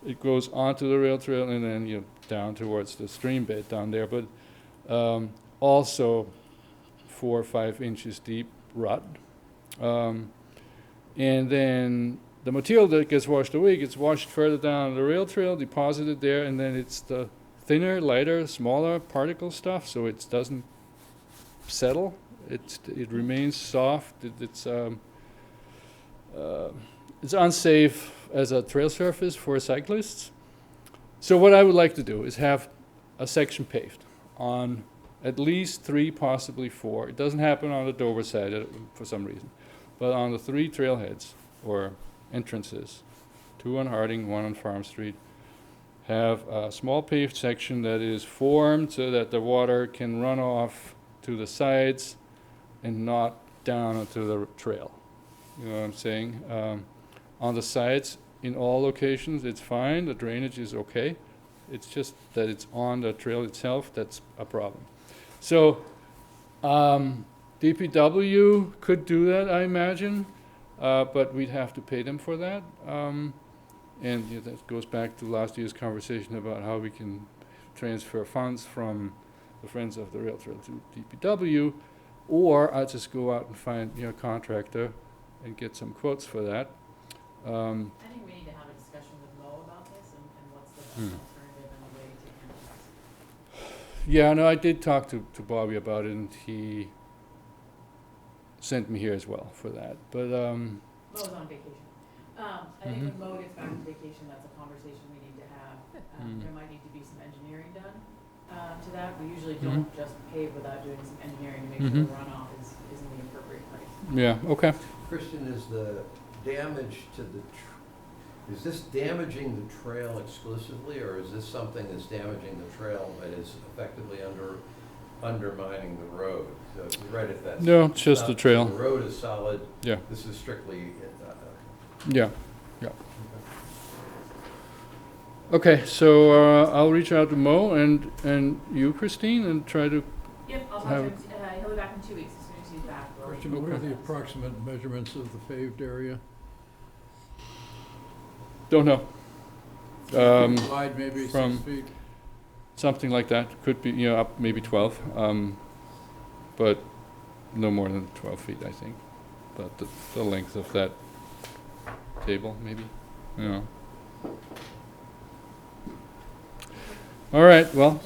Speaker 6: it goes onto the rail trail and then down towards the stream bed down there. But also 4 or 5 inches deep rut. And then the material that gets washed away gets washed further down the rail trail, deposited there, and then it's the thinner, lighter, smaller particle stuff, so it doesn't settle. It remains soft. It's unsafe as a trail surface for cyclists. So what I would like to do is have a section paved on at least 3, possibly 4. It doesn't happen on the Dover side for some reason, but on the 3 trailheads or entrances, 2 on Harding, 1 on Farm Street, have a small paved section that is formed so that the water can run off to the sides and not down onto the trail. You know what I'm saying? On the sides, in all locations, it's fine. The drainage is okay. It's just that it's on the trail itself that's a problem. So DPW could do that, I imagine, but we'd have to pay them for that. And that goes back to last year's conversation about how we can transfer funds from the Friends of the Rail Trail to DPW, or I'll just go out and find a contractor and get some quotes for that.
Speaker 2: I think we need to have a discussion with Mo about this and what's the best alternative and the way to handle this.
Speaker 6: Yeah, no, I did talk to Bobby about it, and he sent me here as well for that. But
Speaker 2: Mo's on vacation. I think when Mo gets back from vacation, that's a conversation we need to have. There might need to be some engineering done to that. We usually don't just pave without doing some engineering to make sure the runoff is in the appropriate place.
Speaker 6: yeah, okay.
Speaker 1: Christian, is the damage to is this damaging the trail exclusively, or is this something that's damaging the trail but is effectively undermining the road? So you're right, if that's.
Speaker 6: No, it's just
Speaker 1: not-
Speaker 6: the trail.
Speaker 1: The road is solid.
Speaker 6: Yeah.
Speaker 1: This is strictly,
Speaker 6: Yeah, yeah. Okay, so I'll reach out to Mo and you, Christine, and try to,
Speaker 2: Yep, I'll talk to
Speaker 6: Have-
Speaker 2: him, he'll be back in 2 weeks, as soon as he's back. we'll-
Speaker 5: Question, what are the approximate measurements of the paved area?
Speaker 6: don't know.
Speaker 5: Wide, maybe 6
Speaker 6: from-
Speaker 5: feet?
Speaker 6: Something like that, could be, up maybe 12, but no more than 12 feet, I think. But the length of that table, maybe, All right, well,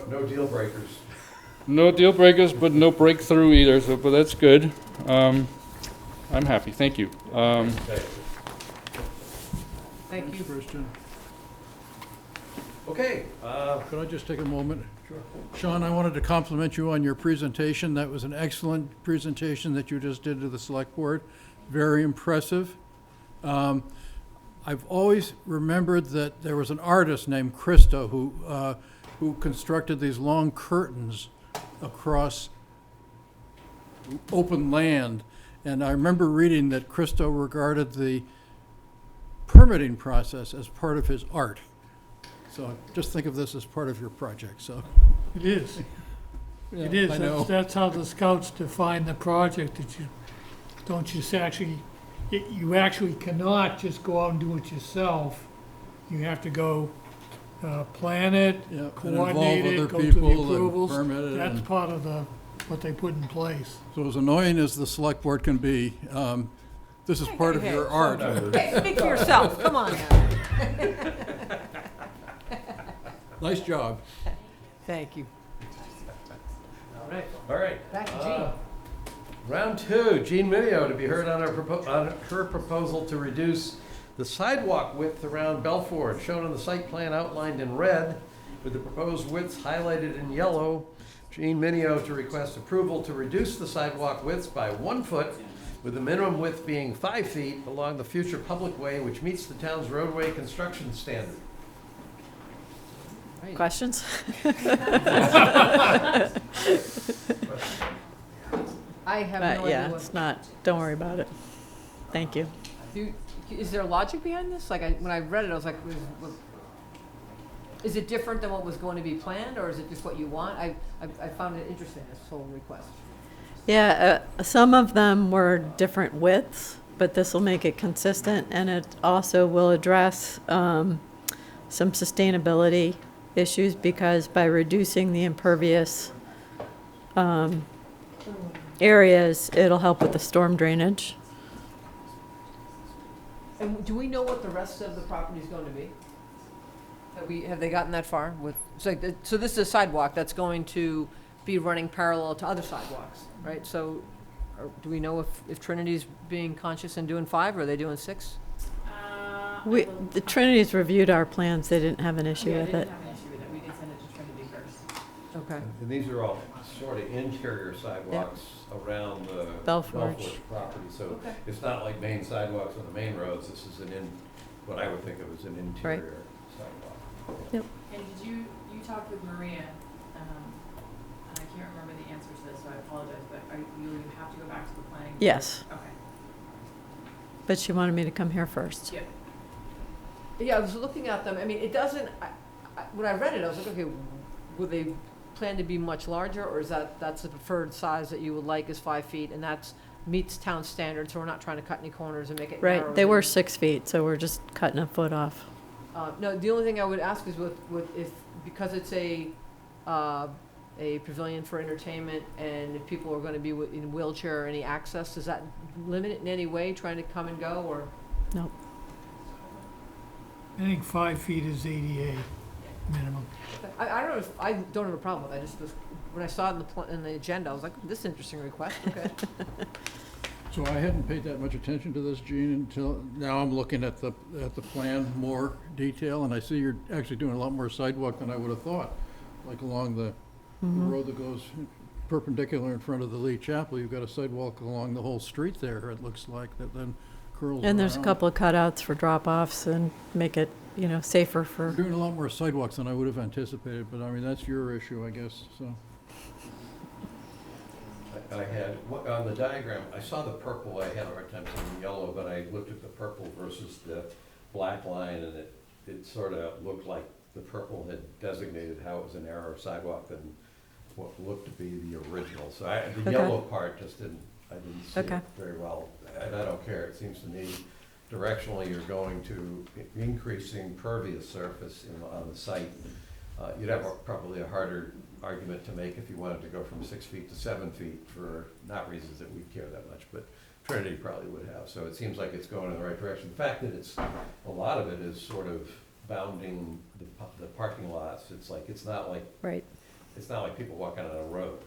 Speaker 1: no deal breakers.
Speaker 6: no deal breakers, but no breakthrough either, so, but that's good. I'm happy, thank you.
Speaker 1: Okay.
Speaker 4: Thank you.
Speaker 5: Thanks, Christian.
Speaker 1: Okay,
Speaker 5: Could I just take a moment? Sean, I wanted to compliment you on your presentation. That was an excellent presentation that you just did to the select board. Very impressive. I've always remembered that there was an artist named Christo who constructed these long curtains across open land. And I remember reading that Christo regarded the permitting process as part of his art. So just think of this as part of your project, so.
Speaker 7: It is.
Speaker 5: Yeah,
Speaker 7: It is.
Speaker 5: I know.
Speaker 7: That's how the scouts define the project, that you, don't just actually, you actually cannot just go out and do it yourself. You have to go, plan it,
Speaker 5: Yeah, and
Speaker 7: coordinate
Speaker 5: involve
Speaker 7: it,
Speaker 5: other
Speaker 7: go through the
Speaker 5: people and
Speaker 7: approvals.
Speaker 5: permit it.
Speaker 7: That's
Speaker 5: and-
Speaker 7: part of what they put in place.
Speaker 5: So as annoying as the select board can be, this is part of your art.
Speaker 4: Hey, speak for yourself, come on now.
Speaker 5: Nice job.
Speaker 4: Thank you.
Speaker 1: all right.
Speaker 4: Back to Jean.
Speaker 1: Round 2, Jean Minio to be heard on her proposal to reduce the sidewalk width around Belford, shown on the site plan outlined in red, with the proposed widths highlighted in yellow. Jean Minio to request approval to reduce the sidewalk widths by 1 foot, with the minimum width being 5 feet along the future public way, which meets the town's roadway construction standard.
Speaker 3: Questions?
Speaker 4: I have
Speaker 3: But
Speaker 4: no
Speaker 3: yeah,
Speaker 4: idea
Speaker 3: it's not, don't worry about it. Thank you.
Speaker 4: is there logic behind this? Like, when I read it, I was like, is it different than what was going to be planned, or is it just what you want? I found it interesting, this whole request.
Speaker 3: Yeah, some of them were different widths, but this will make it consistent, and it also will address some sustainability issues, because by reducing the impervious areas, it'll help with the storm drainage.
Speaker 4: And do we know what the rest of the property is going to be? Have they gotten that far with, so this is a sidewalk that's going to be running parallel to other sidewalks, right? So, do we know if Trinity's being conscious and doing 5, or are they doing 6?
Speaker 3: The Trinity's reviewed our plans, they didn't have an issue
Speaker 2: Yeah,
Speaker 3: with
Speaker 2: they
Speaker 3: it.
Speaker 2: didn't have an issue with it, we did send it to Trinity first.
Speaker 4: Okay.
Speaker 1: And these are all sort of interior sidewalks around the
Speaker 3: Belforge.
Speaker 1: property, so
Speaker 4: Okay.
Speaker 1: it's not like main sidewalks on the main roads. This is what I would think of as an interior sidewalk.
Speaker 2: And did you talked with Maria, and I can't remember the answer to this, so I apologize, but you have to go back to the planning? board?
Speaker 3: Yes,
Speaker 2: Okay,
Speaker 3: but she wanted me to come here first.
Speaker 2: yep.
Speaker 4: Yeah, I was looking at them, I mean, it doesn't, when I read it, I was like, okay, would they plan to be much larger, or is that's the preferred size that you would like is 5 feet, and that's meets town standards, so we're not trying to cut any corners and make it narrower
Speaker 3: Right, they were
Speaker 4: than-
Speaker 3: 6 feet, so we're just cutting a foot off.
Speaker 4: No, the only thing I would ask is because it's a pavilion for entertainment, and if people are gonna be in wheelchair or any access, does that limit it in any way, trying to come and go, or?
Speaker 3: Nope.
Speaker 7: I think 5 feet is ADA minimum.
Speaker 4: I don't know if, I don't have a problem with it, I just was, when I saw it in the agenda, I was like, this is an interesting request, okay.
Speaker 5: So I hadn't paid that much attention to this, Gene, until now I'm looking at the plan more detail, and I see you're actually doing a lot more sidewalk than I would have thought. Like along the road that goes perpendicular in front of the Lee Chapel, you've got a sidewalk along the whole street there, it looks like, that then curls
Speaker 3: And there's a
Speaker 5: around.
Speaker 3: couple of cutouts for drop-offs and make it, safer
Speaker 5: We're
Speaker 3: for,
Speaker 5: doing a lot more sidewalks than I would have anticipated, but I mean, that's your issue, I guess, so.
Speaker 1: I had, on the diagram, I saw the purple, I had a hard time seeing the yellow, but I looked at the purple versus the black line, and it sort of looked like the purple had designated how it was a narrower sidewalk than what looked to be the original. So the
Speaker 3: Okay.
Speaker 1: yellow part just I didn't see
Speaker 3: Okay.
Speaker 1: it very well. And I don't care, it seems to me directionally you're going to increasing pervious surface on the site. You'd have probably a harder argument to make if you wanted to go from 6 feet to 7 feet for not reasons that we care that much, but Trinity probably would have. So it seems like it's going in the right direction. The fact that a lot of it is sort of bounding the parking lots. It's not like
Speaker 3: right,
Speaker 1: people walking on a road.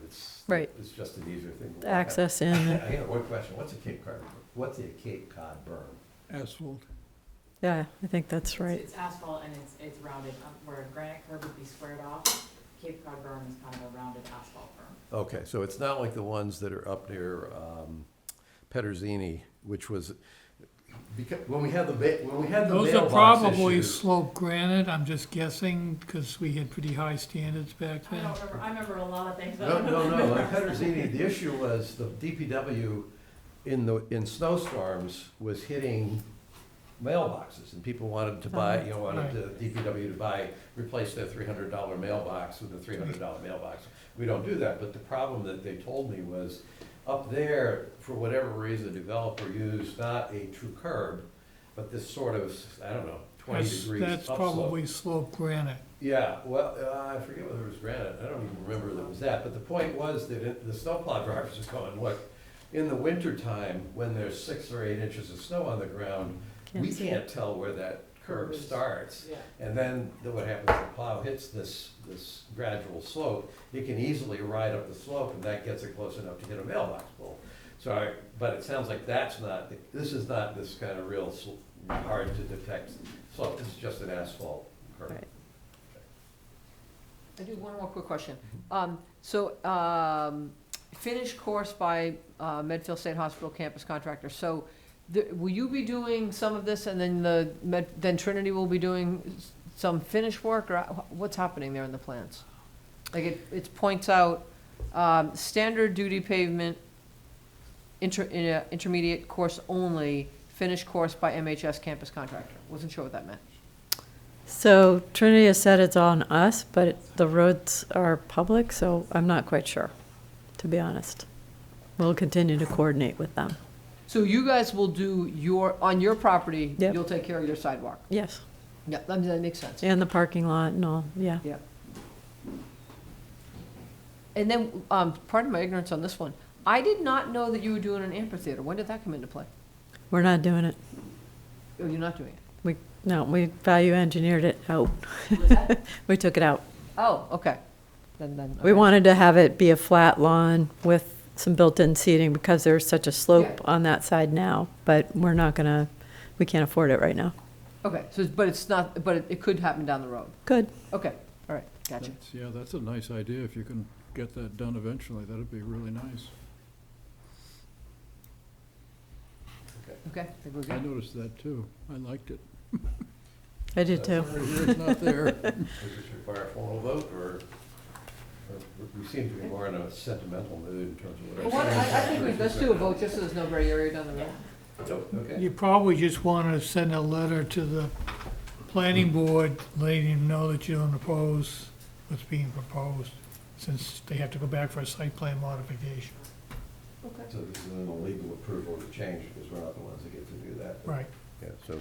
Speaker 3: Right.
Speaker 1: It's just an easier thing to walk on.
Speaker 3: access in.
Speaker 1: I got one question. What's a Cape Cod berm?
Speaker 5: Asphalt.
Speaker 3: Yeah, I think that's right.
Speaker 2: It's asphalt and it's rounded, where a granite curb would be squared off, Cape Cod berm is kind of a rounded asphalt berm.
Speaker 1: Okay, so it's not like the ones that are up near Pederzini, which was, because when we had the
Speaker 7: Those are
Speaker 1: mailbox
Speaker 7: probably
Speaker 1: issues.
Speaker 7: sloped granite, I'm just guessing, because we had pretty high standards back
Speaker 2: I
Speaker 7: then.
Speaker 2: don't remember, I remember a lot of things, but I
Speaker 1: No,
Speaker 2: don't
Speaker 1: no,
Speaker 2: remember.
Speaker 1: no, like Pederzini, the issue was the DPW in snowstorms was hitting mailboxes, and people wanted to buy, wanted the DPW to replace their $300 mailbox with a $300 mailbox. We don't do that, but the problem that they told me was, up there, for whatever reason, the developer used not a true curb, but this sort of, I don't know, 20 degrees
Speaker 7: That's
Speaker 1: upslope.
Speaker 7: probably sloped granite.
Speaker 1: Yeah, well, I forget whether it was granite, I don't even remember that it was that, but the point was that the snowplow drivers are going, look, in the wintertime, when there's 6 or 8 inches of snow on the ground, we
Speaker 3: see
Speaker 1: can't tell where that curb starts.
Speaker 2: Yeah.
Speaker 1: And then what happens, the plow hits this gradual slope, it can easily ride up the slope, and that gets it close enough to hit a mailbox pole. So, but it sounds like this is not this kind of real hard to detect slope, this is just an asphalt curb.
Speaker 3: Right.
Speaker 4: I do one more quick question. Finish course by Medfield State Hospital campus contractor. So will you be doing some of this, and then then Trinity will be doing some finish work, or what's happening there in the plans? Like it points out standard duty pavement, intermediate course only, finish course by MHS campus contractor. Wasn't sure what that meant.
Speaker 3: So Trinity has said it's on us, but the roads are public, so I'm not quite sure, to be honest. We'll continue to coordinate with them.
Speaker 4: So you guys will do on your property,
Speaker 3: Yep.
Speaker 4: you'll take care of your sidewalk?
Speaker 3: Yes,
Speaker 4: Yeah, that makes sense.
Speaker 3: and the parking lot and all, yeah.
Speaker 4: Yeah. And then, pardon my ignorance on this one, I did not know that you were doing an amphitheater. When did that come into play?
Speaker 3: We're not doing it.
Speaker 4: Oh, you're not doing it?
Speaker 3: No, we value engineered it out.
Speaker 2: What's that?
Speaker 3: We took it out.
Speaker 4: Oh, okay. Then,
Speaker 3: We
Speaker 4: okay.
Speaker 3: wanted to have it be a flat lawn with some built-in seating because there's such a slope
Speaker 4: Yeah.
Speaker 3: on that side now, but we can't afford it right now.
Speaker 4: Okay, so, but it's not, but it could happen down the road.
Speaker 3: Good.
Speaker 4: Okay, all right, gotcha.
Speaker 5: That's a nice idea. If you can get that done eventually, that'd be really nice.
Speaker 4: Okay, I think we're
Speaker 5: I
Speaker 4: good.
Speaker 5: noticed that too. I liked it.
Speaker 3: I did too.
Speaker 5: Right here, it's not there.
Speaker 1: Does this require a formal vote, or we seem to be more in a sentimental mood in terms of
Speaker 4: Well,
Speaker 1: what
Speaker 4: I think let's do a vote, just so there's no gray area down the road.
Speaker 1: Okay.
Speaker 7: You probably just want to send a letter to the planning board, letting them know that you don't oppose what's being proposed, since they have to go back for a site plan modification.
Speaker 4: Okay.
Speaker 1: So this is an legal approval to change, because we're not the ones that get to do that.
Speaker 7: Right.
Speaker 1: Yeah, so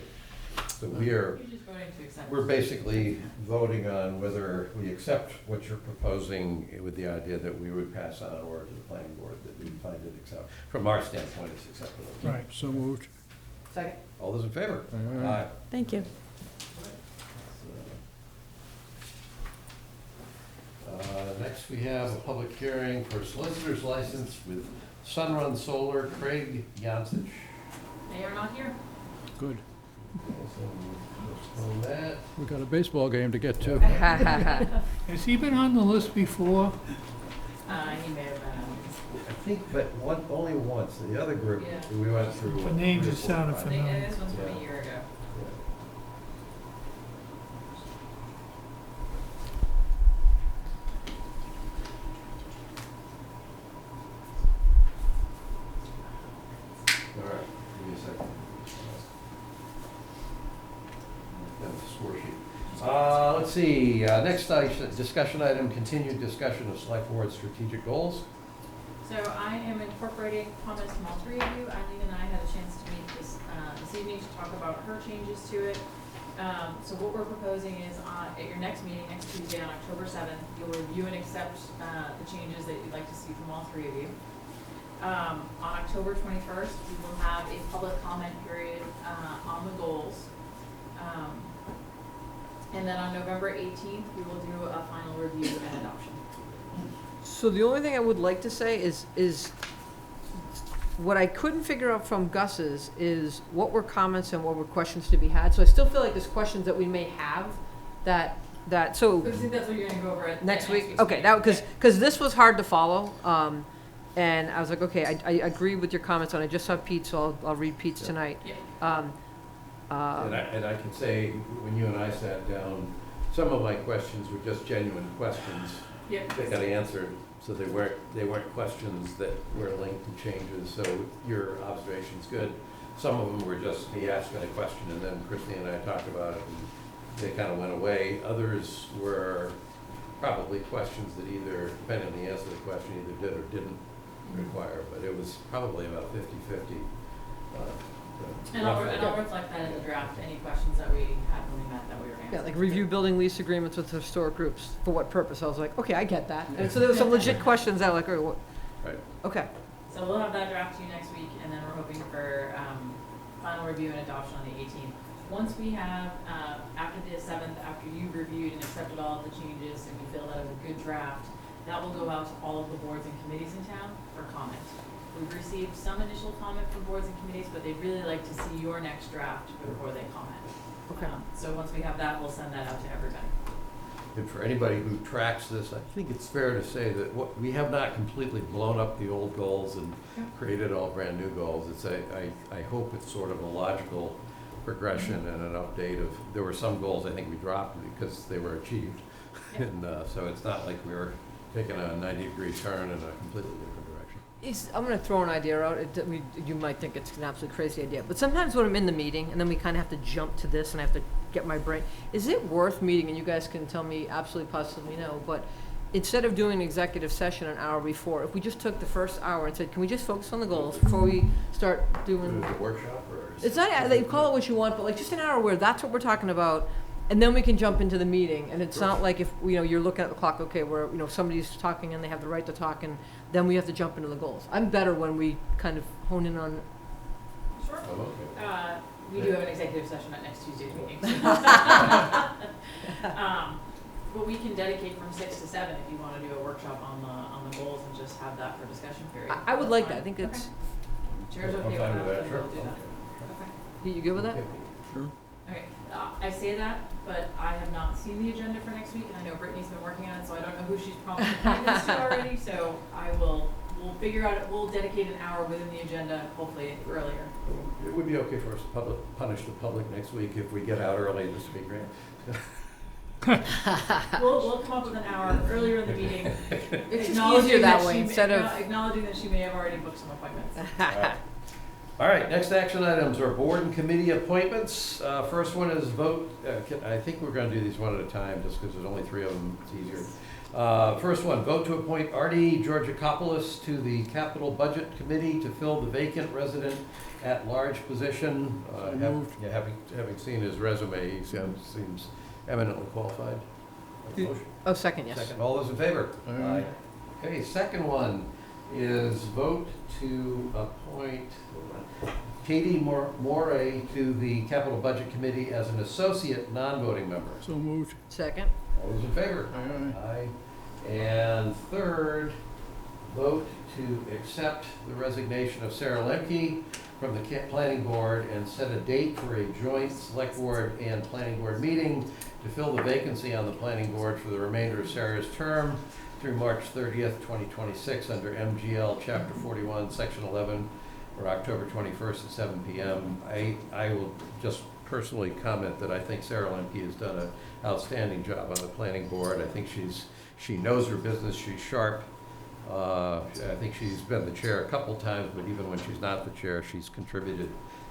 Speaker 1: we're
Speaker 2: You're just voting to accept.
Speaker 1: We're basically voting on whether we accept what you're proposing with the idea that we would pass on or to the planning board that we find it acceptable. From our standpoint, it's acceptable.
Speaker 7: Right.
Speaker 5: So moved.
Speaker 4: Second?
Speaker 1: All those in favor?
Speaker 5: Aye.
Speaker 3: Thank you.
Speaker 1: Next, we have a public hearing for solicitor's license with Sunrun Solar, Craig Yancich.
Speaker 2: They are not here.
Speaker 5: Good.
Speaker 1: On that,
Speaker 5: We got a baseball game to get to.
Speaker 7: Has he been on the list before?
Speaker 2: He may have been.
Speaker 1: think, but only once. The other group,
Speaker 2: Yeah.
Speaker 1: we went through.
Speaker 7: The name
Speaker 1: three or
Speaker 7: just
Speaker 1: four
Speaker 7: sounded
Speaker 1: times.
Speaker 7: familiar.
Speaker 2: And this one's from
Speaker 1: Yeah.
Speaker 2: a year ago.
Speaker 1: All right, give me a second. That's the score sheet. Let's see, next discussion item, continued discussion of select board strategic goals.
Speaker 2: So I am incorporating comments from all three of you. Eileen and I had a chance to meet this evening to talk about her changes to it. So what we're proposing is at your next meeting, next Tuesday on October 7th, you'll review and accept the changes that you'd like to see from all three of you. On October 21st, we will have a public comment period on the goals. And then on November 18th, we will do a final review and adoption.
Speaker 4: So the only thing I would like to say is what I couldn't figure out from Gus's is what were comments and what were questions to be had. So I still feel like there's questions that we may have so
Speaker 2: I think that's what you're gonna go over at
Speaker 4: next week.
Speaker 2: week's
Speaker 4: Okay,
Speaker 2: meeting.
Speaker 4: because this was hard to follow. And I was like, okay, I agree with your comments, and I just saw Pete, so I'll read Pete's
Speaker 1: Yeah.
Speaker 4: tonight.
Speaker 2: Yeah.
Speaker 1: And I can say, when you and I sat down, some of my questions were just genuine questions.
Speaker 2: Yep.
Speaker 1: They got answered, so they weren't questions that were linked to changes, so your observation's good. Some of them were just me asking a question, and then Christine and I talked about it, and they kind of went away. Others were probably questions that either, depending on the answer to the question, either did or didn't require, but it was probably about 50/50.
Speaker 2: And I'll reflect that in the draft, any questions that we had when we met that we were answering.
Speaker 4: Yeah, like review building lease agreements with historic groups. For what purpose? I was like, okay, I get that. And so there were some legit questions that were like, what?
Speaker 1: Right.
Speaker 4: Okay.
Speaker 2: So we'll have that draft to you next week, and then we're hoping for final review and adoption on the 18th. Once we have, after the 7th, after you've reviewed and accepted all of the changes and you feel that is a good draft, that will go out to all of the boards and committees in town for comment. We've received some initial comment from boards and committees, but they'd really like to see your next draft before they comment.
Speaker 4: Okay.
Speaker 2: So once we have that, we'll send that out to everybody.
Speaker 1: And for anybody who tracks this, I think it's fair to say that we have not completely blown up the old goals and created all brand new goals. I hope it's sort of a logical progression and an update of, there were some goals I think we dropped because they were achieved.
Speaker 2: Yeah.
Speaker 1: And so it's not like we were taking a 90-degree turn in a completely different direction.
Speaker 4: I'm going to throw an idea out. You might think it's an absolutely crazy idea, but sometimes when I'm in the meeting and then we kind of have to jump to this and I have to get my brain, is it worth meeting, and you guys can tell me absolutely positively no, but instead of doing an executive session an hour before, if we just took the first hour and said, can we just focus on the goals before we start doing...
Speaker 1: Is it a workshop or?
Speaker 4: It's not, like, call it what you want, but like just an hour where that's what we're talking about, and then we can jump into the meeting, and it's not like if, you're looking at the clock, okay, where, somebody's talking and they have the right to talk, and then we have to jump into the goals. I'm better when we kind of hone in on,
Speaker 2: Sure.
Speaker 1: Oh, okay.
Speaker 2: We do have an executive session at next Tuesday's meeting. But we can dedicate from 6 to 7 if you want to do a workshop on the goals and just have that for discussion period.
Speaker 4: I would
Speaker 2: That's
Speaker 4: like
Speaker 2: fine.
Speaker 4: that, I think it's,
Speaker 2: Chair's
Speaker 1: I'm
Speaker 2: okay with
Speaker 1: fine
Speaker 2: that,
Speaker 1: with that,
Speaker 2: then
Speaker 1: sure.
Speaker 2: we'll do that. Okay.
Speaker 4: you good with that?
Speaker 1: Okay.
Speaker 2: Okay, I say that, but I have not seen the agenda for next week, and I know Brittany's been working on it, so I don't know who she's promised appointments to already, so we'll figure out, we'll dedicate an hour within the agenda, hopefully earlier.
Speaker 1: It would be okay for us to punish the public next week if we get out early, this would be great.
Speaker 2: We'll come up with an hour earlier in the meeting.
Speaker 4: It's just
Speaker 2: acknowledging
Speaker 4: easier that
Speaker 2: she
Speaker 4: way,
Speaker 2: may-
Speaker 4: instead of,
Speaker 2: Acknowledging that she may have already booked some appointments.
Speaker 1: All right, next action items are board and committee appointments. First one is vote, I think we're gonna do these one at a time, just because there's only 3 of them, it's easier. First one, vote to appoint Artie Georgakopoulos to the Capital Budget Committee to fill the vacant resident at-large position.
Speaker 5: Moved.
Speaker 1: Having seen his resume, he seems eminently qualified. Motion?
Speaker 4: oh, second, yes.
Speaker 1: Second, all those in favor?
Speaker 5: Aye.
Speaker 1: Okay, second one is vote to appoint Katie Moray to the Capital Budget Committee as an associate non-voting member.
Speaker 5: So moved.
Speaker 4: Second,
Speaker 1: All those in favor?
Speaker 5: Aye, aye.
Speaker 1: Aye. And third, vote to accept the resignation of Sarah Lemke from the Planning Board and set a date for a joint Select Board and Planning Board meeting to fill the vacancy on the Planning Board for the remainder of Sarah's term through March 30th, 2026, under MGL Chapter 41, Section 11, or October 21st at 7 p.m. I will just personally comment that I think Sarah Lemke has done an outstanding job on the planning board. I think she knows her business, she's sharp. I think she's been the chair a couple times, but even when she's not the chair, she's contributed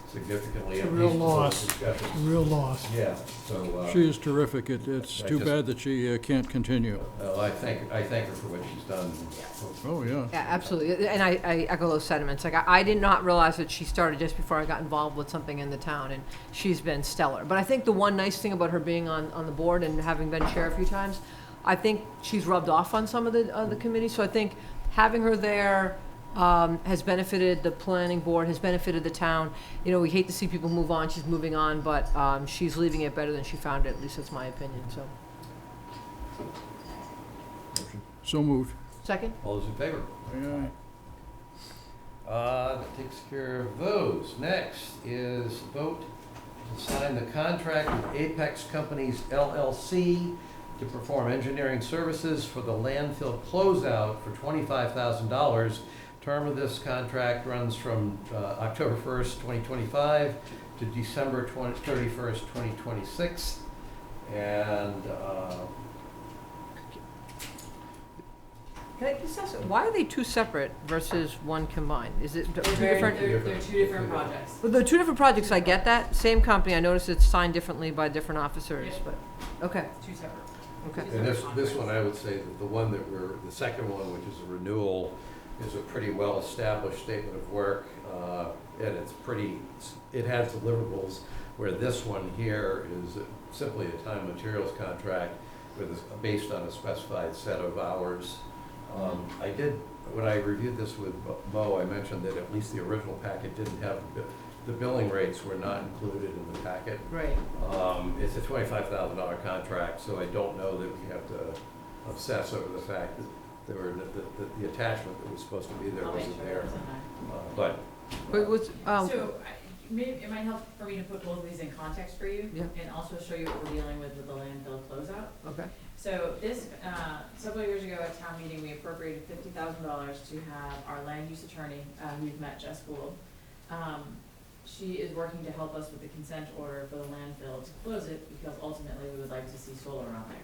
Speaker 1: significantly.
Speaker 7: It's a
Speaker 1: at
Speaker 7: real
Speaker 1: least to those
Speaker 7: loss.
Speaker 1: discussions.
Speaker 7: It's a real loss.
Speaker 1: Yeah, so.
Speaker 5: She is terrific. It's
Speaker 1: I
Speaker 5: too
Speaker 1: just-
Speaker 5: bad that she can't continue.
Speaker 1: I thank her for what she's done.
Speaker 5: Oh, yeah.
Speaker 4: Yeah, absolutely, and I echo those sentiments. Like, I did not realize that she started just before I got involved with something in the town, and she's been stellar. But I think the one nice thing about her being on the board and having been chair a few times, I think she's rubbed off on some of the committees, so I think having her there has benefited the planning board, has benefited the town. You know, we hate to see people move on, she's moving on, but she's leaving it better than she found it, at least that's my opinion, so.
Speaker 5: So moved.
Speaker 4: Second?
Speaker 1: All those in favor?
Speaker 5: Aye, aye.
Speaker 1: That takes care of those. Next is vote to sign the contract with Apex Companies LLC to perform engineering services for the landfill closeout for $25,000. Term of this contract runs from October 1st, 2025 to December 31st, 2026. And
Speaker 4: Can I just ask, why are they two separate versus one combined? Is it two different?
Speaker 2: They're two different projects.
Speaker 4: Well, the two different projects, I get that. Same company, I noticed it's signed differently by different officers,
Speaker 2: Yep.
Speaker 4: but, okay,
Speaker 2: Two separate.
Speaker 4: okay.
Speaker 1: And this one, I would say that the second one, which is a renewal, is a pretty well-established statement of work, and it has deliverables, where this one here is simply a time and materials contract based on a specified set of hours. When I reviewed this with Mo, I mentioned that at least the original packet didn't have, the billing rates were not included in the packet.
Speaker 4: Right.
Speaker 1: It's a $25,000 contract, so I don't know that we have to obsess over the fact that the attachment that was supposed to be there
Speaker 2: I'll make
Speaker 1: wasn't
Speaker 2: sure
Speaker 1: there.
Speaker 2: that's in there.
Speaker 1: But
Speaker 4: But what's,
Speaker 2: So, it might help for me to put both of these in context for you,
Speaker 4: Yeah.
Speaker 2: and also show you what we're dealing with the landfill closeout.
Speaker 4: okay,
Speaker 2: So this, several years ago at town meeting, we appropriated $50,000 to have our land use attorney, who's met Jess Gould. She is working to help us with the consent order for the landfill to close it, because ultimately we would like to see solar on there.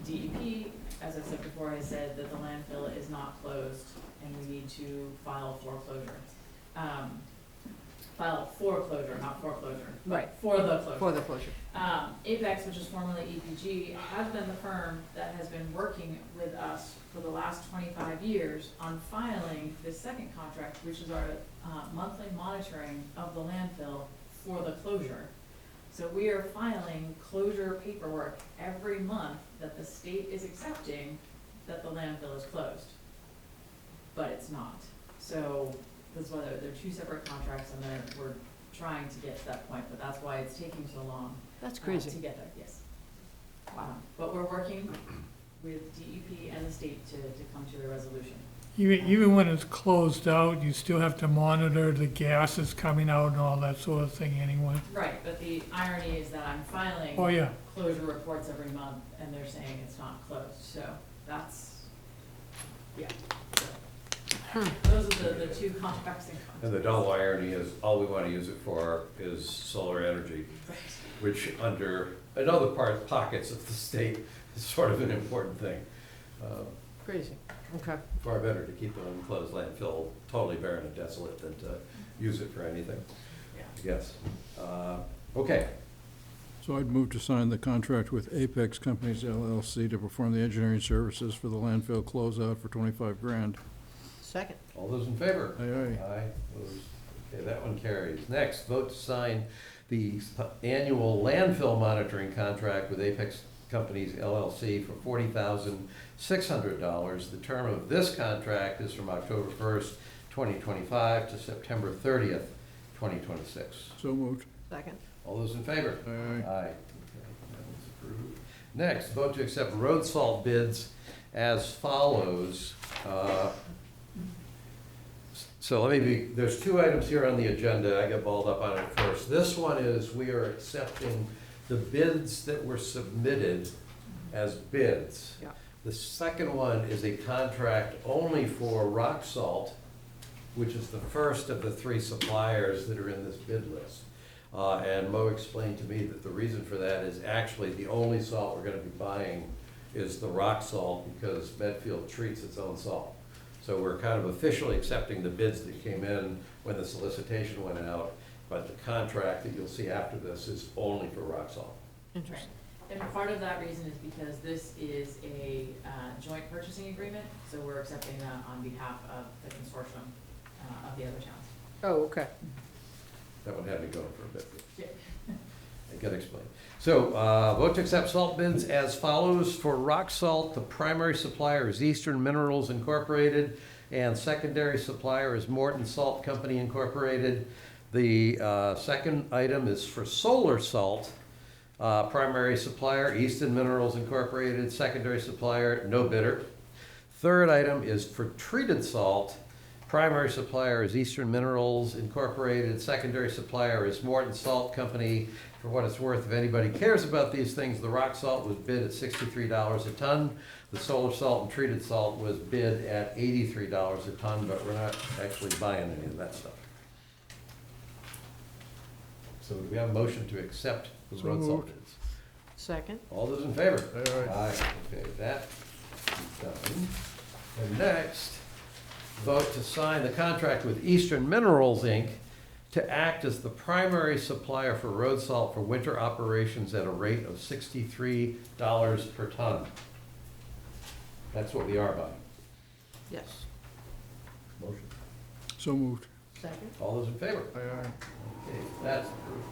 Speaker 2: DEP, as I said before, has said that the landfill is not closed, and we need to file foreclosure. File foreclosure, not foreclosure.
Speaker 4: Right.
Speaker 2: For the closure.
Speaker 4: for the closure.
Speaker 2: Apex, which is formerly EPG, has been the firm that has been working with us for the last 25 years on filing this second contract, which is our monthly monitoring of the landfill for the closure. So we are filing closure paperwork every month that the state is accepting that the landfill is closed. But it's not. So that's why they're two separate contracts, and we're trying to get to that point, but that's why it's taking so long.
Speaker 4: That's
Speaker 2: To
Speaker 4: crazy.
Speaker 2: get there, yes. But we're working with DEP and the state to come to a resolution.
Speaker 7: Even when it's closed out, you still have to monitor the gases coming out and all that sort of thing anyway.
Speaker 2: Right, but the irony is that I'm filing
Speaker 7: Oh, yeah.
Speaker 2: closure reports every month, and they're saying it's not closed, so that's, yeah. Those are the two contracts in
Speaker 1: and the double irony is, all we want to use it for is solar energy, which in other pockets of the state is sort of an important thing.
Speaker 4: Crazy, okay.
Speaker 1: Far better to keep an enclosed landfill totally barren and desolate than to use it for anything, I guess. Okay,
Speaker 5: So I'd move to sign the contract with Apex Companies LLC to perform the engineering services for the landfill closeout for $25,000.
Speaker 4: Second.
Speaker 1: all those in favor?
Speaker 5: Aye, aye.
Speaker 1: Aye, opposed. Okay, that one carries. Next, vote to sign the annual landfill monitoring contract with Apex Companies LLC for $40,600. The term of this contract is from October 1st, 2025 to September 30th, 2026.
Speaker 5: So moved.
Speaker 4: Second.
Speaker 1: All those in favor?
Speaker 5: Aye, aye.
Speaker 1: Aye. Okay, that one's approved. Next, vote to accept road salt bids as follows. So there's two items here on the agenda. I got balled up on it first. This one is, we are accepting the bids that were submitted as bids.
Speaker 4: Yeah.
Speaker 1: The second one is a contract only for rock salt, which is the first of the 3 suppliers that are in this bid list. And Mo explained to me that the reason for that is actually the only salt we're gonna be buying is the rock salt because Medfield treats its own salt. So we're kind of officially accepting the bids that came in when the solicitation went out, but the contract that you'll see after this is only for rock salt.
Speaker 2: Right. And part of that reason is because this is a joint purchasing agreement, so we're accepting that on behalf of the consortium of the other towns.
Speaker 4: Oh, okay.
Speaker 1: That one had me going for a bit.
Speaker 2: Yeah.
Speaker 1: I gotta explain. So, vote to accept salt bids as follows. For rock salt, the primary supplier is Eastern Minerals Incorporated, and secondary supplier is Morton Salt Company Incorporated. The second item is for solar salt. Primary supplier, Eastern Minerals Incorporated, secondary supplier, no bidder. Third item is for treated salt. Primary supplier is Eastern Minerals Incorporated, secondary supplier is Morton Salt Company. For what it's worth, if anybody cares about these things, the rock salt was bid at $63 a ton. The solar salt and treated salt was bid at $83 a ton, but we're not actually buying any of that stuff. So do we have a motion to accept the
Speaker 5: So
Speaker 1: road salt
Speaker 5: moved.
Speaker 1: bids?
Speaker 3: Second.
Speaker 1: All those in favor?
Speaker 5: Aye.
Speaker 1: Okay, that is done. And next, vote to sign the contract with Eastern Minerals, Inc. to act as the primary supplier for road salt for winter operations at a rate of $63 per ton. That's what we are buying.
Speaker 4: Yes.
Speaker 1: Motion.
Speaker 5: So moved.
Speaker 4: Second?
Speaker 1: All those in favor?
Speaker 5: Aye, aye.
Speaker 1: Okay, that's approved.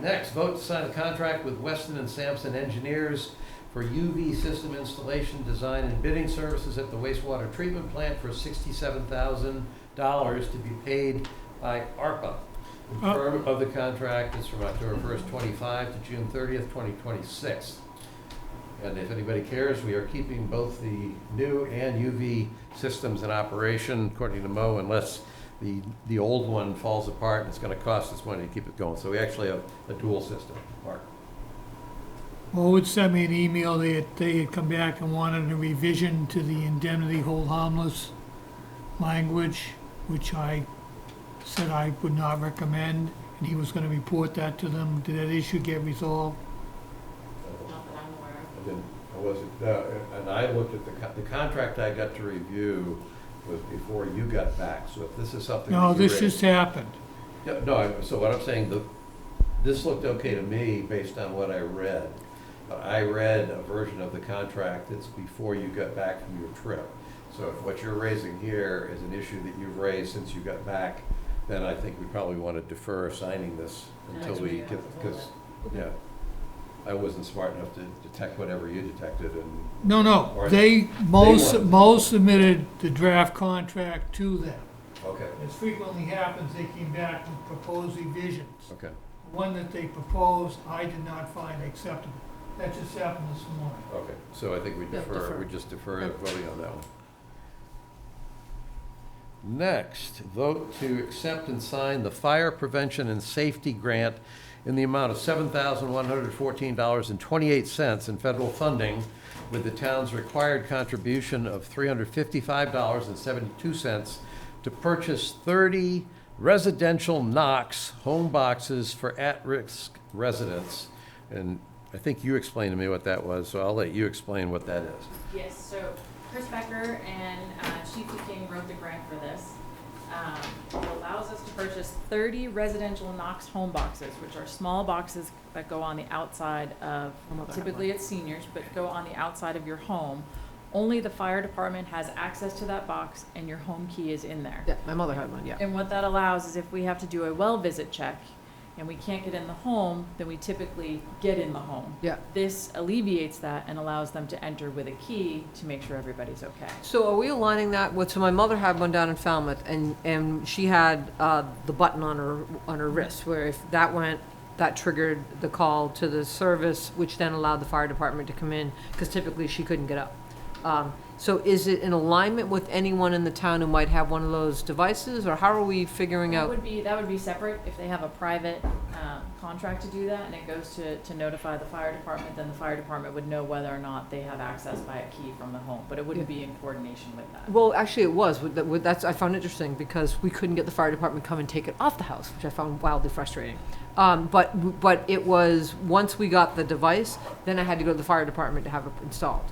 Speaker 1: Next, vote to sign a contract with Weston and Sampson Engineers for UV system installation, design, and bidding services at the wastewater treatment plant for $67,000 to be paid by ARPA. The term of the contract is from October 1st, 25 to June 30th, 2026. And if anybody cares, we are keeping both the new and UV systems in operation, according to Mo, unless the old one falls apart and it's gonna cost us money to keep it going. So we actually have a dual system, Mark.
Speaker 7: Well, would send me an email that they had come back and wanted a revision to the indemnity hold harmless language, which I said I would not recommend, and he was gonna report that to them. Did that issue get resolved?
Speaker 2: Not that I'm aware of.
Speaker 1: I didn't, I wasn't, and I looked at the contract I got to review was before you got back. So if this is something
Speaker 7: No,
Speaker 1: that you
Speaker 7: this
Speaker 1: read-
Speaker 7: just happened.
Speaker 1: Yeah, no, so what I'm saying, this looked okay to me based on what I read. But I read a version of the contract that's before you got back from your trip. So if what you're raising here is an issue that you've raised since you got back, then I think we probably want to defer signing this until we get, because, yeah, I wasn't smart enough to detect whatever you detected and.
Speaker 7: No, no,
Speaker 1: Or-
Speaker 7: Mo
Speaker 1: weren't.
Speaker 7: Mo submitted the draft contract to them.
Speaker 1: Okay,
Speaker 7: As frequently happens, they came back with proposed revisions.
Speaker 1: okay.
Speaker 7: The one that they proposed, I did not find acceptable. That just happened this morning.
Speaker 1: Okay, so I think we
Speaker 4: Yeah,
Speaker 1: defer,
Speaker 4: defer.
Speaker 1: we just defer voting on that one. Next, vote to accept and sign the Fire Prevention and Safety Grant in the amount of $7,114.28 in federal funding, with the town's required contribution of $355.72 to purchase 30 residential Knox home boxes for at-risk residents. And I think you explained to me what that was, so I'll let you explain what that is.
Speaker 2: Yes, so Chris Becker and Chief King wrote the grant for this. It allows us to purchase 30 residential Knox home boxes, which are small boxes that go on the outside of, typically it's seniors, but go on the outside of your home. Only the fire department has access to that box and your home key is in there.
Speaker 4: Yeah, my mother had one, yeah.
Speaker 2: And what that allows is if we have to do a well visit check and we can't get in the home, then we typically get in the home.
Speaker 4: Yeah.
Speaker 2: This alleviates that and allows them to enter with a key to make sure everybody's okay.
Speaker 4: So are we aligning that with, so my mother had one down in Falmouth, and she had the button on her wrist, where if that went, that triggered the call to the service, which then allowed the fire department to come in, because typically she couldn't get up. So is it in alignment with anyone in the town who might have one of those devices, or how are we figuring
Speaker 2: That
Speaker 4: out?
Speaker 2: would be separate. If they have a private contract to do that and it goes to notify the fire department, then the fire department would know whether or not they have access by a key from the home, but it wouldn't be in coordination with that.
Speaker 4: Well, actually, it was. That's, I found interesting because we couldn't get the fire department to come and take it off the house, which I found wildly frustrating. But it was, once we got the device, then I had to go to the fire department to have it installed.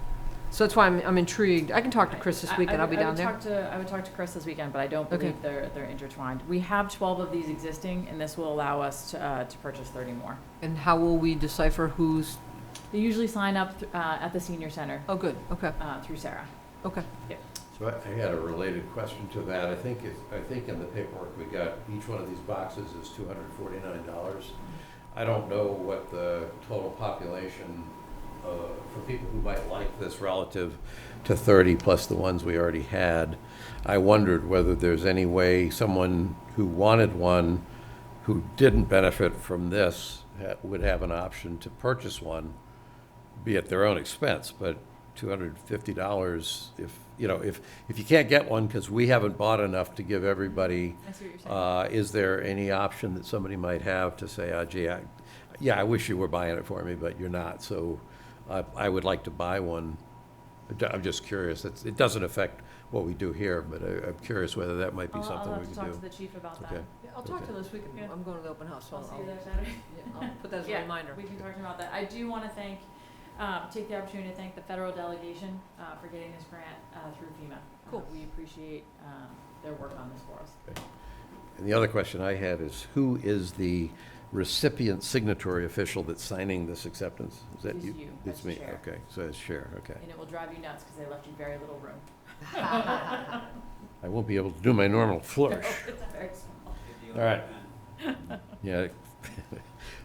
Speaker 4: So that's why I'm intrigued. I can talk to Chris this weekend. I'll be down there.
Speaker 2: I would talk to Chris this weekend, but I don't
Speaker 4: Okay.
Speaker 2: believe they're intertwined. We have 12 of these existing, and this will allow us to purchase 30 more.
Speaker 4: And how will we decipher who's,
Speaker 2: They usually sign up at the senior center
Speaker 4: oh, good, okay,
Speaker 2: through Sarah.
Speaker 4: okay.
Speaker 1: So I had a related question to that. I think in the paperwork we got, each one of these boxes is $249. I don't know what the total population for people who might like this relative to 30 plus the ones we already had. I wondered whether there's any way someone who wanted one who didn't benefit from this would have an option to purchase one, be at their own expense, but $250, if you can't get one because we haven't bought enough to give everybody,
Speaker 2: I see what you're saying.
Speaker 1: is there any option that somebody might have to say, gee, I wish you were buying it for me, but you're not, so I would like to buy one. I'm just curious. It doesn't affect what we do here, but I'm curious whether that might be something we
Speaker 2: I'll have
Speaker 1: could
Speaker 2: to talk
Speaker 1: do.
Speaker 2: to the chief about that.
Speaker 1: Okay.
Speaker 4: Yeah, I'll talk to
Speaker 1: Okay.
Speaker 4: this weekend.
Speaker 2: Yeah.
Speaker 4: I'm going to the open house, so
Speaker 2: I'll see you there Saturday.
Speaker 4: I'll put that as a
Speaker 2: Yeah,
Speaker 4: reminder.
Speaker 2: we can talk to him about that. I do want to take the opportunity to thank the federal delegation for getting this grant through FEMA.
Speaker 4: Cool.
Speaker 2: We appreciate their work on this for us.
Speaker 1: And the other question I had is, who is the recipient signatory official that's signing this acceptance? Is that
Speaker 2: It is
Speaker 1: you?
Speaker 2: you.
Speaker 1: It's
Speaker 2: That's
Speaker 1: me,
Speaker 2: Chair.
Speaker 1: okay, so it's Chair, okay.
Speaker 2: And it will drive you nuts because they left you very little room.
Speaker 1: I won't be able to do my normal flourish.
Speaker 2: It's very small.
Speaker 1: All right. Yeah.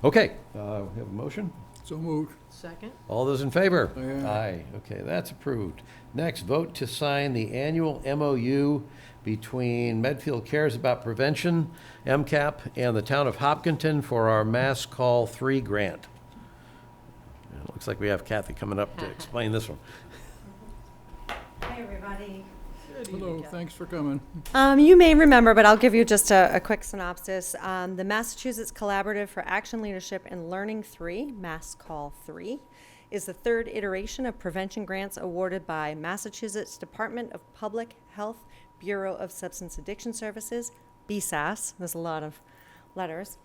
Speaker 1: Okay, we have a motion?
Speaker 5: So moved.
Speaker 4: Second?
Speaker 1: All those in favor?
Speaker 5: Aye.
Speaker 1: Aye, okay, that's approved. Next, vote to sign the annual MOU between Medfield Cares About Prevention, MCAP, and the town of Hopkinton for our Mass Call 3 grant. And it looks like we have Kathy coming up to explain this one.
Speaker 9: Hi, everybody.
Speaker 5: Hello, thanks for coming.
Speaker 9: You may remember, but I'll give you just a quick synopsis. The Massachusetts Collaborative for Action Leadership and Learning 3, Mass Call 3, is the third iteration of prevention grants awarded by Massachusetts Department of Public Health Bureau of Substance Addiction Services, BSAS. There's a lot of letters.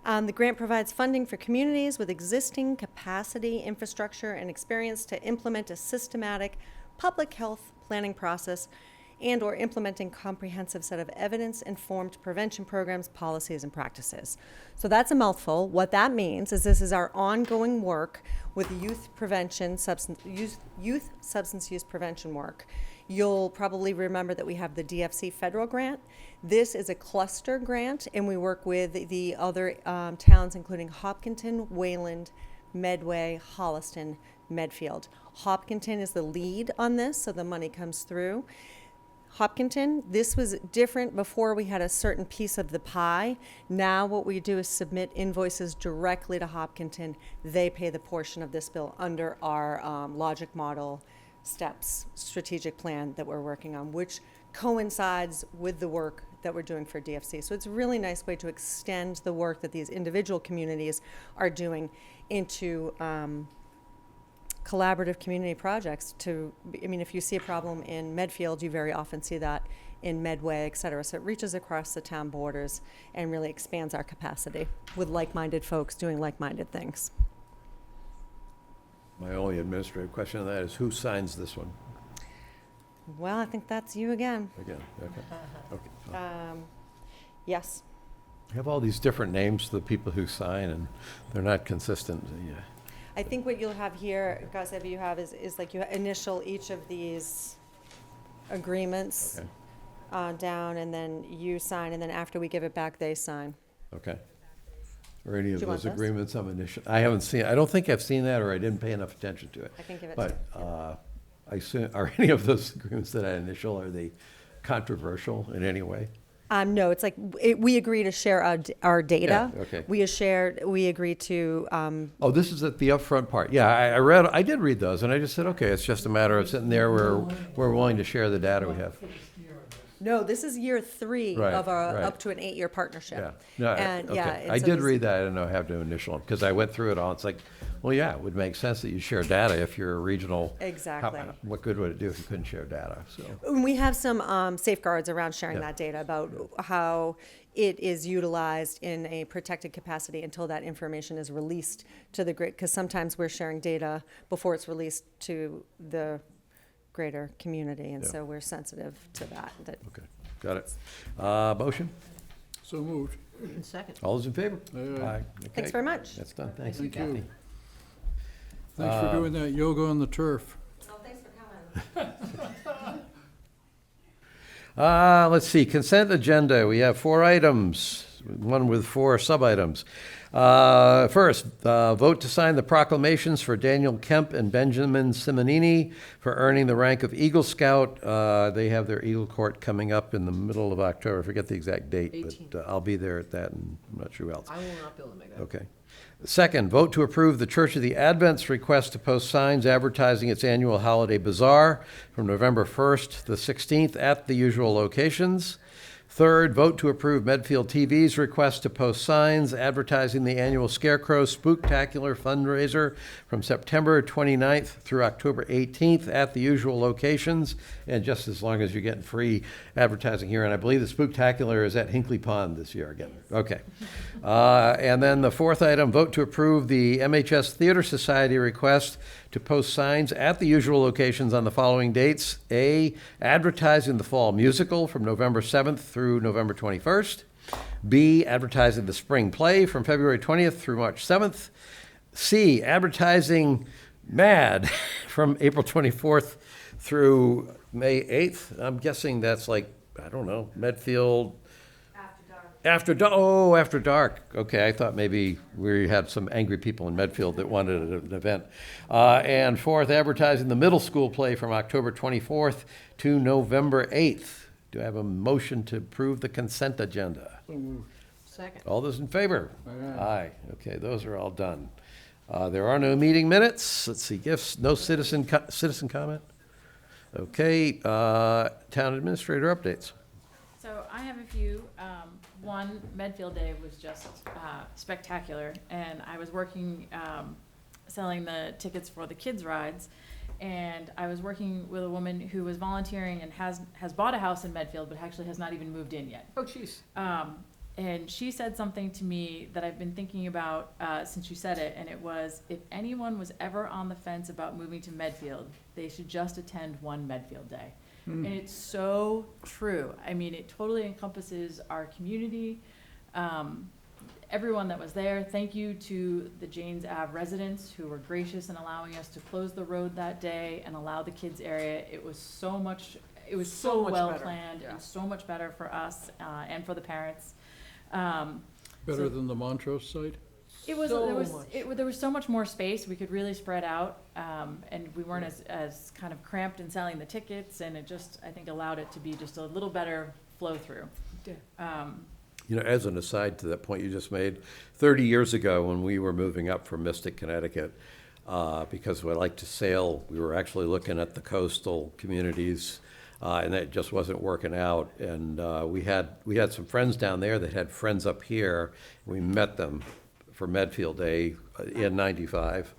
Speaker 9: The grant provides funding for communities with existing capacity, infrastructure, and experience to implement a systematic public health planning process and/or implementing comprehensive set of evidence-informed prevention programs, policies, and practices. So that's a mouthful. What that means is this is our ongoing work with youth prevention, youth substance use prevention work. You'll probably remember that we have the DFC federal grant. This is a cluster grant, and we work with the other towns, including Hopkinton, Wayland, Medway, Holliston, Medfield. Hopkinton is the lead on this, so the money comes through. Hopkinton, this was different. Before we had a certain piece of the pie. Now what we do is submit invoices directly to Hopkinton. They pay the portion of this bill under our logic model steps strategic plan that we're working on, which coincides with the work that we're doing for DFC. So it's a really nice way to extend the work that these individual communities are doing into collaborative community projects if you see a problem in Medfield, you very often see that in Medway, et cetera. So it reaches across the town borders and really expands our capacity with like-minded folks doing like-minded things.
Speaker 1: My only administrative question on that is, who signs this one?
Speaker 9: Well, I think that's you again.
Speaker 1: Again, okay. Okay.
Speaker 9: Yes.
Speaker 1: I have all these different names to the people who sign, and they're not consistent. Yeah.
Speaker 9: I think what you'll have here, Gus, if you have is like you initial each of these agreements
Speaker 1: Okay.
Speaker 9: down, and then you sign, and then after we give it back, they sign.
Speaker 1: Okay. Or any of
Speaker 9: Do you want
Speaker 1: those
Speaker 9: this?
Speaker 1: agreements I'm initial, I haven't seen, I don't think I've seen that, or I didn't pay enough attention to it.
Speaker 9: I can give it to you.
Speaker 1: But I assume, are any of those agreements that I initial, are they controversial in any way?
Speaker 9: No, it's like, we agree to share our data.
Speaker 1: Yeah, okay.
Speaker 9: We agree to,
Speaker 1: Oh, this is at the upfront part. Yeah, I did read those, and I just said, okay, it's just a matter of sitting there, we're willing to share the data we have.
Speaker 9: no, this is year 3
Speaker 1: Right,
Speaker 9: of our
Speaker 1: right.
Speaker 9: up to an 8-year partnership.
Speaker 1: Yeah. No,
Speaker 9: And,
Speaker 1: okay.
Speaker 9: yeah,
Speaker 1: I
Speaker 9: so
Speaker 1: did
Speaker 9: this-
Speaker 1: read that. I didn't know how to initial them, because I went through it all. It's like, well, yeah, it would make sense that you share data if you're a regional.
Speaker 9: Exactly.
Speaker 1: What good would it do if you couldn't share data? So,
Speaker 9: And we have some safeguards around sharing
Speaker 1: Yeah.
Speaker 9: that data about how it is utilized in a protected capacity until that information is released to the grid, because sometimes we're sharing data before it's released to the greater community, and
Speaker 1: Yeah.
Speaker 9: so we're sensitive to that.
Speaker 1: okay, got it. Motion?
Speaker 5: So moved.
Speaker 4: Second.
Speaker 1: All those in favor?
Speaker 5: Aye.
Speaker 1: Okay.
Speaker 9: Thanks very much.
Speaker 1: That's done. Thanks,
Speaker 5: Thank
Speaker 1: Kathy.
Speaker 5: you. Thanks for doing that yoga on the turf.
Speaker 9: Oh, thanks for coming.
Speaker 1: Let's see, consent agenda. We have 4 items, one with 4 sub-items. First, vote to sign the proclamations for Daniel Kemp and Benjamin Simonini for earning the rank of Eagle Scout. They have their Eagle Court coming up in the middle of October. I forget the exact date,
Speaker 4: 18.
Speaker 1: but I'll be there at that, and I'm not sure who else.
Speaker 4: I will not be able to make that.
Speaker 1: Okay. Second, vote to approve the Church of the Advent's request to post signs advertising its annual holiday bazaar from November 1st to the 16th at the usual locations. Third, vote to approve Medfield TV's request to post signs advertising the annual Scarecrow Spooktacular fundraiser from September 29th through October 18th at the usual locations, and just as long as you're getting free advertising here. And I believe the Spooktacular is at Hinkley Pond this year again. Okay. And then the fourth item, vote to approve the MHS Theater Society request to post signs at the usual locations on the following dates. A, advertising the fall musical from November 7th through November 21st. B, advertising the spring play from February 20th through March 7th. C, advertising Mad from April 24th through May 8th. I'm guessing that's like, I don't know, Medfield. After dark. Oh, after dark. Okay, I thought maybe we had some angry people in Medfield that wanted an event. And fourth, advertising the middle school play from October 24th to November 8th. Do I have a motion to approve the consent agenda?
Speaker 5: So moved.
Speaker 4: Second.
Speaker 1: All those in favor?
Speaker 5: Aye.
Speaker 1: Aye. Okay, those are all done. There are no meeting minutes. Let's see, gifts, no citizen comment? Okay, town administrator updates.
Speaker 2: So I have a few. One, Medfield Day was just spectacular, and I was working, selling the tickets for the kids' rides, and I was working with a woman who was volunteering and has bought a house in Medfield, but actually has not even moved in yet.
Speaker 4: Oh, jeez.
Speaker 2: And she said something to me that I've been thinking about since you said it, and it was, if anyone was ever on the fence about moving to Medfield, they should just attend one Medfield Day. And it's so true. I mean, it totally encompasses our community. Everyone that was there, thank you to the Janes Ave residents who were gracious in allowing us to close the road that day and allow the kids area. It was so
Speaker 4: So much
Speaker 2: well
Speaker 4: better,
Speaker 2: planned.
Speaker 4: yeah.
Speaker 2: It was so much better for us and for the parents.
Speaker 5: Better than the Montrose site?
Speaker 2: It was,
Speaker 4: So
Speaker 2: there was,
Speaker 4: much.
Speaker 2: there was so much more space, we could really spread out, and we weren't as kind of cramped in selling the tickets, and it just, I think, allowed it to be just a little better flow through.
Speaker 1: You know, as an aside to that point you just made, 30 years ago when we were moving up from Mystic, Connecticut, because we like to sail, we were actually looking at the coastal communities, and that just wasn't working out. And we had some friends down there that had friends up here. We met them for Medfield Day in '95.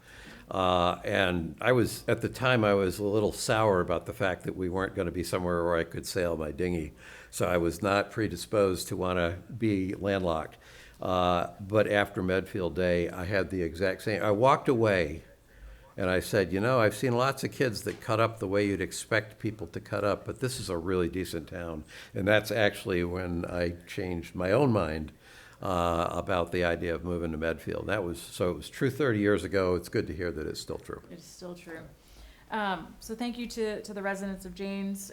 Speaker 1: And at the time, I was a little sour about the fact that we weren't going to be somewhere where I could sail my dinghy. So I was not predisposed to want to be landlocked. But after Medfield Day, I had the exact same. I walked away and I said, you know, I've seen lots of kids that cut up the way you'd expect people to cut up, but this is a really decent town. And that's actually when I changed my own mind about the idea of moving to Medfield. It was true 30 years ago. It's good to hear that it's still true.
Speaker 2: It's still true. So thank you to the residents of Janes,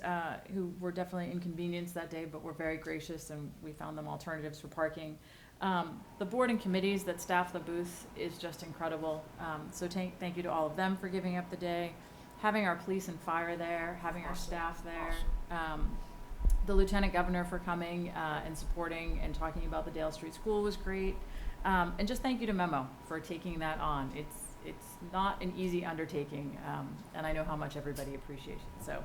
Speaker 2: who were definitely inconvenienced that day, but were very gracious, and we found them alternatives for parking. The board and committees that staff the booth is just incredible. So thank you to all of them for giving up the day. Having our police and fire there, having our staff there. the Lieutenant Governor for coming and supporting and talking about the Dale Street School was great. And just thank you to Memo for taking that on. It's not an easy undertaking, and I know how much everybody appreciates it. So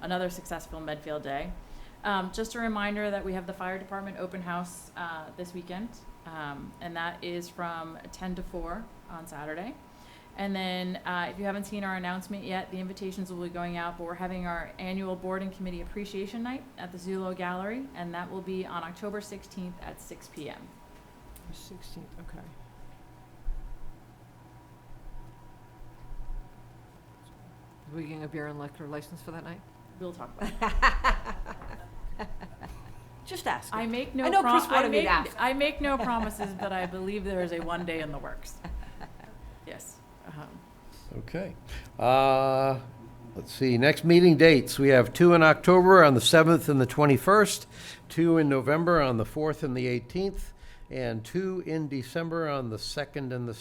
Speaker 2: another successful Medfield Day. Just a reminder that we have the fire department open house this weekend, and that is from 10 to 4 on Saturday. And then if you haven't seen our announcement yet, the invitations will be going out, but we're having our annual board and committee appreciation night at the Zulo Gallery, and that will be on October 16th at 6 p.m.
Speaker 4: 16th, okay. Are we getting a beer and liquor license for that night?
Speaker 2: We'll talk about it.
Speaker 4: Just ask.
Speaker 2: I make no
Speaker 4: I know Chris wanted me to ask.
Speaker 2: I make no promises, but I believe there is a one day in the works. Yes.
Speaker 1: Okay. Let's see, next meeting dates. We have 2 in October on the 7th and the 21st, 2 in November on the 4th and the 18th, and 2 in December on the 2nd and the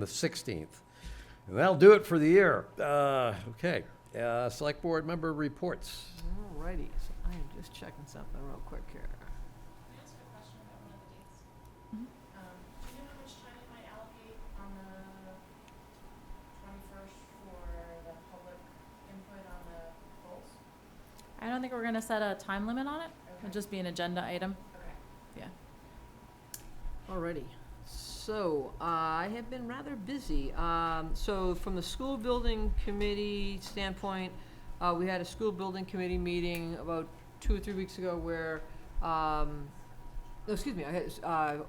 Speaker 1: 16th. And that'll do it for the year. Okay. Select board member reports.
Speaker 4: Alrighty, so I am just checking something real quick here.
Speaker 10: Can I ask a question about one of the dates?
Speaker 2: Mhm.
Speaker 10: Do you know how much time it might allocate on the 21st for the public input on the polls?
Speaker 2: I don't think we're going to set a time limit on it.
Speaker 10: Okay.
Speaker 2: It'll just be an agenda item.
Speaker 10: Okay.
Speaker 4: Alrighty, so I have been rather busy. So from the school building committee standpoint, we had a school building committee meeting about 2 or 3 weeks ago where, a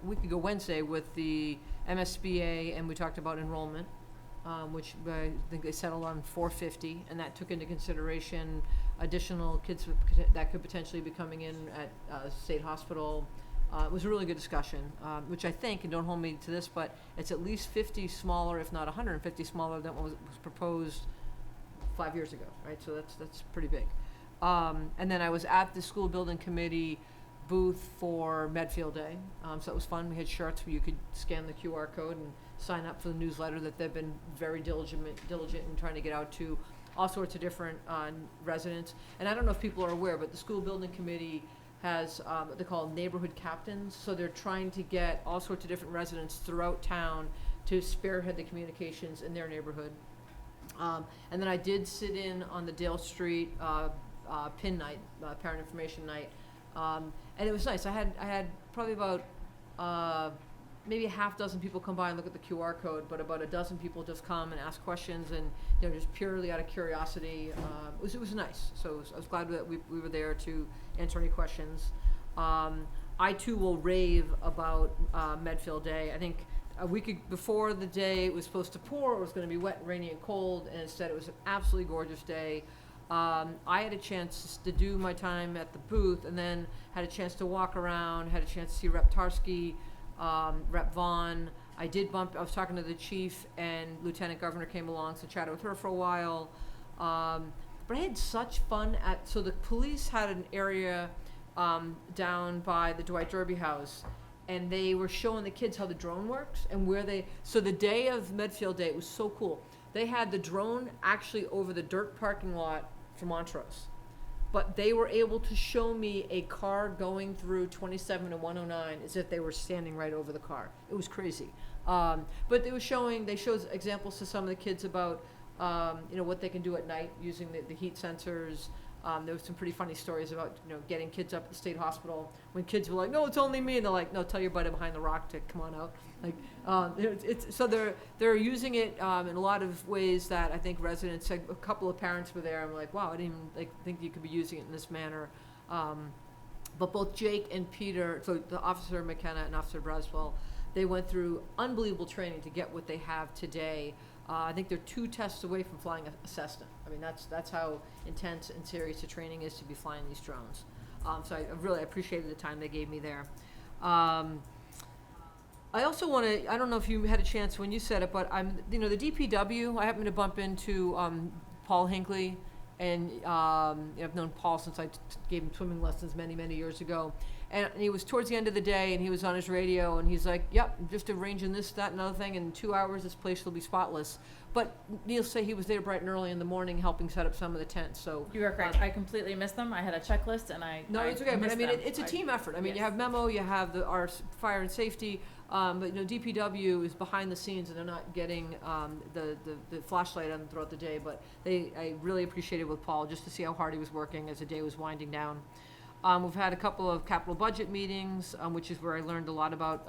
Speaker 4: week ago Wednesday with the MSBA, and we talked about enrollment, which I think they settled on 450, and that took into consideration additional kids that could potentially be coming in at State Hospital. It was a really good discussion, which I think, and don't hold me to this, but it's at least 50 smaller, if not 150 smaller than what was proposed 5 years ago, right? So that's pretty big. And then I was at the school building committee booth for Medfield Day, so it was fun. We had shirts where you could scan the QR code and sign up for the newsletter that they've been very diligent in trying to get out to all sorts of different residents. And I don't know if people are aware, but the school building committee has what they call neighborhood captains. So they're trying to get all sorts of different residents throughout town to spearhead the communications in their neighborhood. And then I did sit in on the Dale Street PIN night, parent information night, and it was nice. I had probably about maybe a half dozen people come by and look at the QR code, but about a dozen people just come and ask questions, and just purely out of curiosity. It was nice. So I was glad that we were there to answer any questions. I too will rave about Medfield Day. I think a week before the day it was supposed to pour, it was going to be wet, rainy, and cold, and instead it was an absolutely gorgeous day. I had a chance to do my time at the booth, and then had a chance to walk around, had a chance to see Rep. Tarski, Rep. Vaughn. I was talking to the chief, and Lieutenant Governor came along, so chatted with her for a while. But I had such fun so the police had an area down by the Dwight Derby house, and they were showing the kids how the drone works and so the day of Medfield Day, it was so cool. They had the drone actually over the dirt parking lot for Montrose. But they were able to show me a car going through 27 and 109 as if they were standing right over the car. It was crazy. But they showed examples to some of the kids about, what they can do at night using the heat sensors. There was some pretty funny stories about, getting kids up at the state hospital when kids were like, "No, it's only me," and they're like, "No, tell your buddy behind the rock to come on out." So they're using it in a lot of ways that I think residents. A couple of parents were there. I'm like, "Wow, I didn't even think you could be using it in this manner." But both Jake and Peter, so the Officer McKenna and Officer Braswell, they went through unbelievable training to get what they have today. I think they're 2 tests away from flying a Cessna. I mean, that's how intense and serious the training is to be flying these drones. So I really appreciated the time they gave me there. I also want to, I don't know if you had a chance when you said it, but the DPW, I happened to bump into Paul Hinckley, and I've known Paul since I gave him swimming lessons many, many years ago. And he was towards the end of the day, and he was on his radio, and he's like, yep, I'm just arranging this, that, and other thing, in 2 hours this place will be spotless. But needless to say, he was there bright and early in the morning helping set up some of the tents, so.
Speaker 2: You are correct. I completely missed them. I had a checklist and
Speaker 4: No, it's okay, but I
Speaker 2: missed
Speaker 4: mean,
Speaker 2: them.
Speaker 4: it's a team effort. I mean, you
Speaker 2: Yes.
Speaker 4: have Memo, you have our fire and safety, but, DPW is behind the scenes, and they're not getting, the flashlight on them throughout the day, but I really appreciated with Paul, just to see how hard he was working as the day was winding down. We've had a couple of capital budget meetings, which is where I learned a lot about,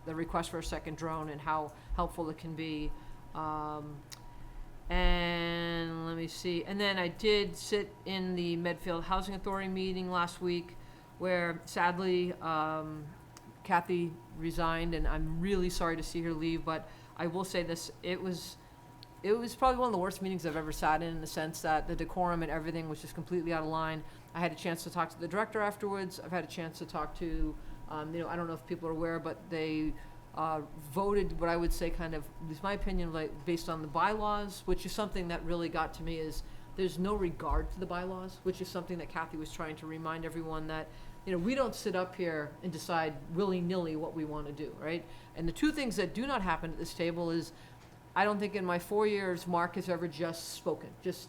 Speaker 4: the request for a second drone and how helpful it can be. And let me see. And then I did sit in the Medfield Housing Authority meeting last week, where sadly, Kathy resigned, and I'm really sorry to see her leave, but I will say this, it was probably one of the worst meetings I've ever sat in the sense that the decorum and everything was just completely out of line. I had a chance to talk to the director afterwards. I've had a chance to talk to, I don't know if people are aware, but they voted what I would say kind of, at least my opinion, like based on the bylaws, which is something that really got to me is there's no regard to the bylaws, which is something that Kathy was trying to remind everyone that, we don't sit up here and decide willy-nilly what we want to do, right? And the two things that do not happen at this table is I don't think in my 4 years Mark has ever just spoken, just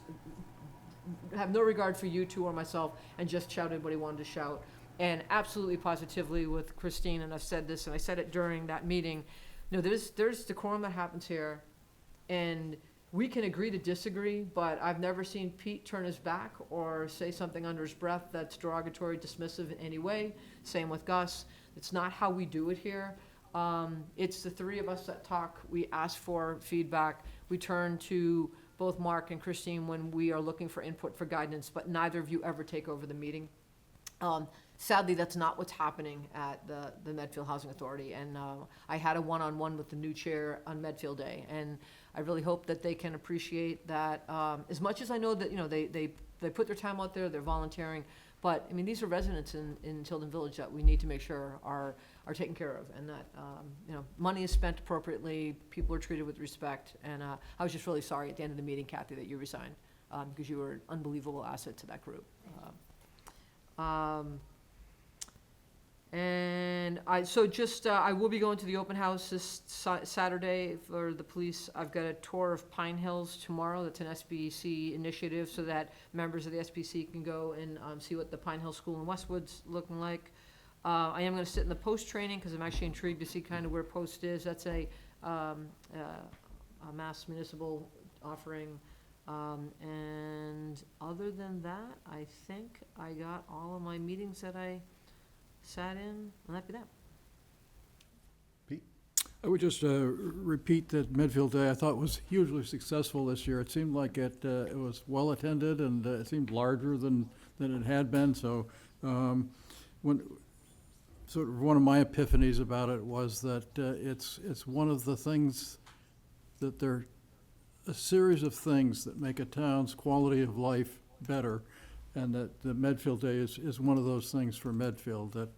Speaker 4: have no regard for you two or myself and just shouted what he wanted to shout. And absolutely positively with Christine, and I've said this, and I said it during that meeting, there's decorum that happens here, and we can agree to disagree, but I've never seen Pete turn his back or say something under his breath that's derogatory, dismissive in any way. Same with Gus. It's not how we do it here. It's the three of us that talk. We ask for feedback. We turn to both Mark and Christine when we are looking for input for guidance, but neither of you ever take over the meeting. Sadly, that's not what's happening at the Medfield Housing Authority, and I had a one-on-one with the new chair on Medfield Day, and I really hope that they can appreciate that, as much as I know that, they put their time out there, they're volunteering, but, I mean, these are residents in Tilden Village that we need to make sure are taken care of, and that, money is spent appropriately, people are treated with respect, and I was just really sorry at the end of the meeting, Kathy, that you resigned, because you were an unbelievable asset to that group. And I will be going to the open house this Saturday for the police. I've got a tour of Pine Hills tomorrow. That's an SBC initiative so that members of the SBC can go and see what the Pine Hill School in Westwood's looking like. I am going to sit in the post training because I'm actually intrigued to see kind of where post is. That's a mass municipal offering. And other than that, I think I got all of my meetings that I sat in, and that'd be that.
Speaker 5: I would just repeat that Medfield Day I thought was hugely successful this year. It seemed like it was well attended, and it seemed larger than it had been. So when sort of one of my epiphanies about it was that it's one of the things that there are a series of things that make a town's quality of life better, and that the Medfield Day is one of those things for Medfield, that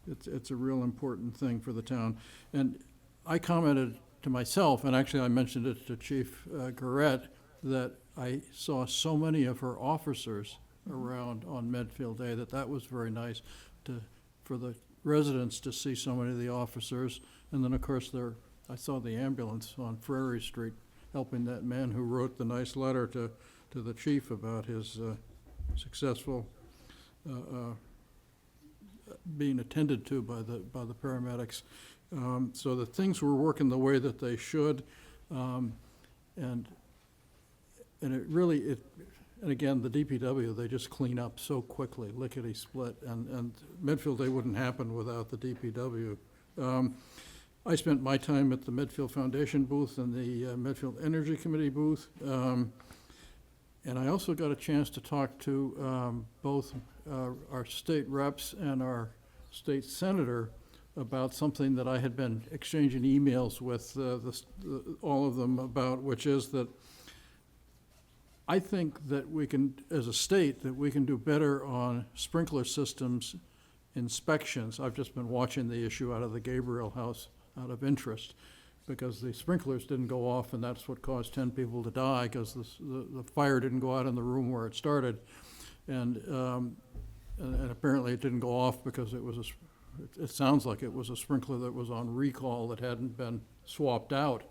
Speaker 5: it's a real important thing for the town. And I commented to myself, and actually I mentioned it to Chief Garrett, that I saw so many of her officers around on Medfield Day that was very nice for the residents to see so many of the officers. And then, of course, I saw the ambulance on Frary Street helping that man who wrote the nice letter to the chief about his successful being attended to by the paramedics. So that things were working the way that they should, and it really, and again, the DPW, they just clean up so quickly, lickety-split, and Medfield Day wouldn't happen without the DPW. I spent my time at the Medfield Foundation booth and the Medfield Energy Committee booth, and I also got a chance to talk to both our state reps and our state senator about something that I had been exchanging emails with all of them about, which is that I think that we can, as a state, that we can do better on sprinkler systems inspections. I've just been watching the issue out of the Gabriel House out of interest, because the sprinklers didn't go off, and that's what caused 10 people to die, because the fire didn't go out in the room where it started. And and apparently it didn't go off because it was it sounds like it was a sprinkler that was on recall that hadn't been swapped out.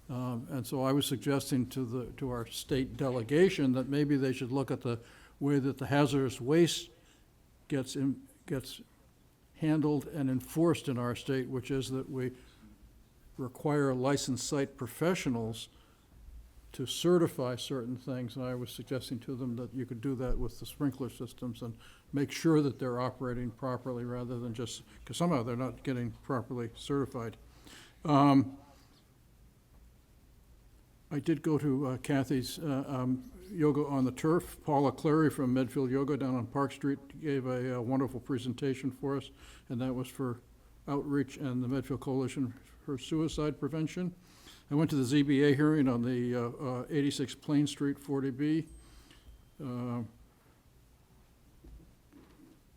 Speaker 5: And so I was suggesting to our state delegation that maybe they should look at the way that the hazardous waste gets handled and enforced in our state, which is that we require licensed site professionals to certify certain things. And I was suggesting to them that you could do that with the sprinkler systems and make sure that they're operating properly rather than just, because somehow they're not getting properly certified. I did go to Kathy's yoga on the turf. Paula Clary from Medfield Yoga down on Park Street gave a wonderful presentation for us, and that was for outreach and the Medfield Coalition for Suicide Prevention. I went to the ZBA hearing on the 86 Plain Street 40B.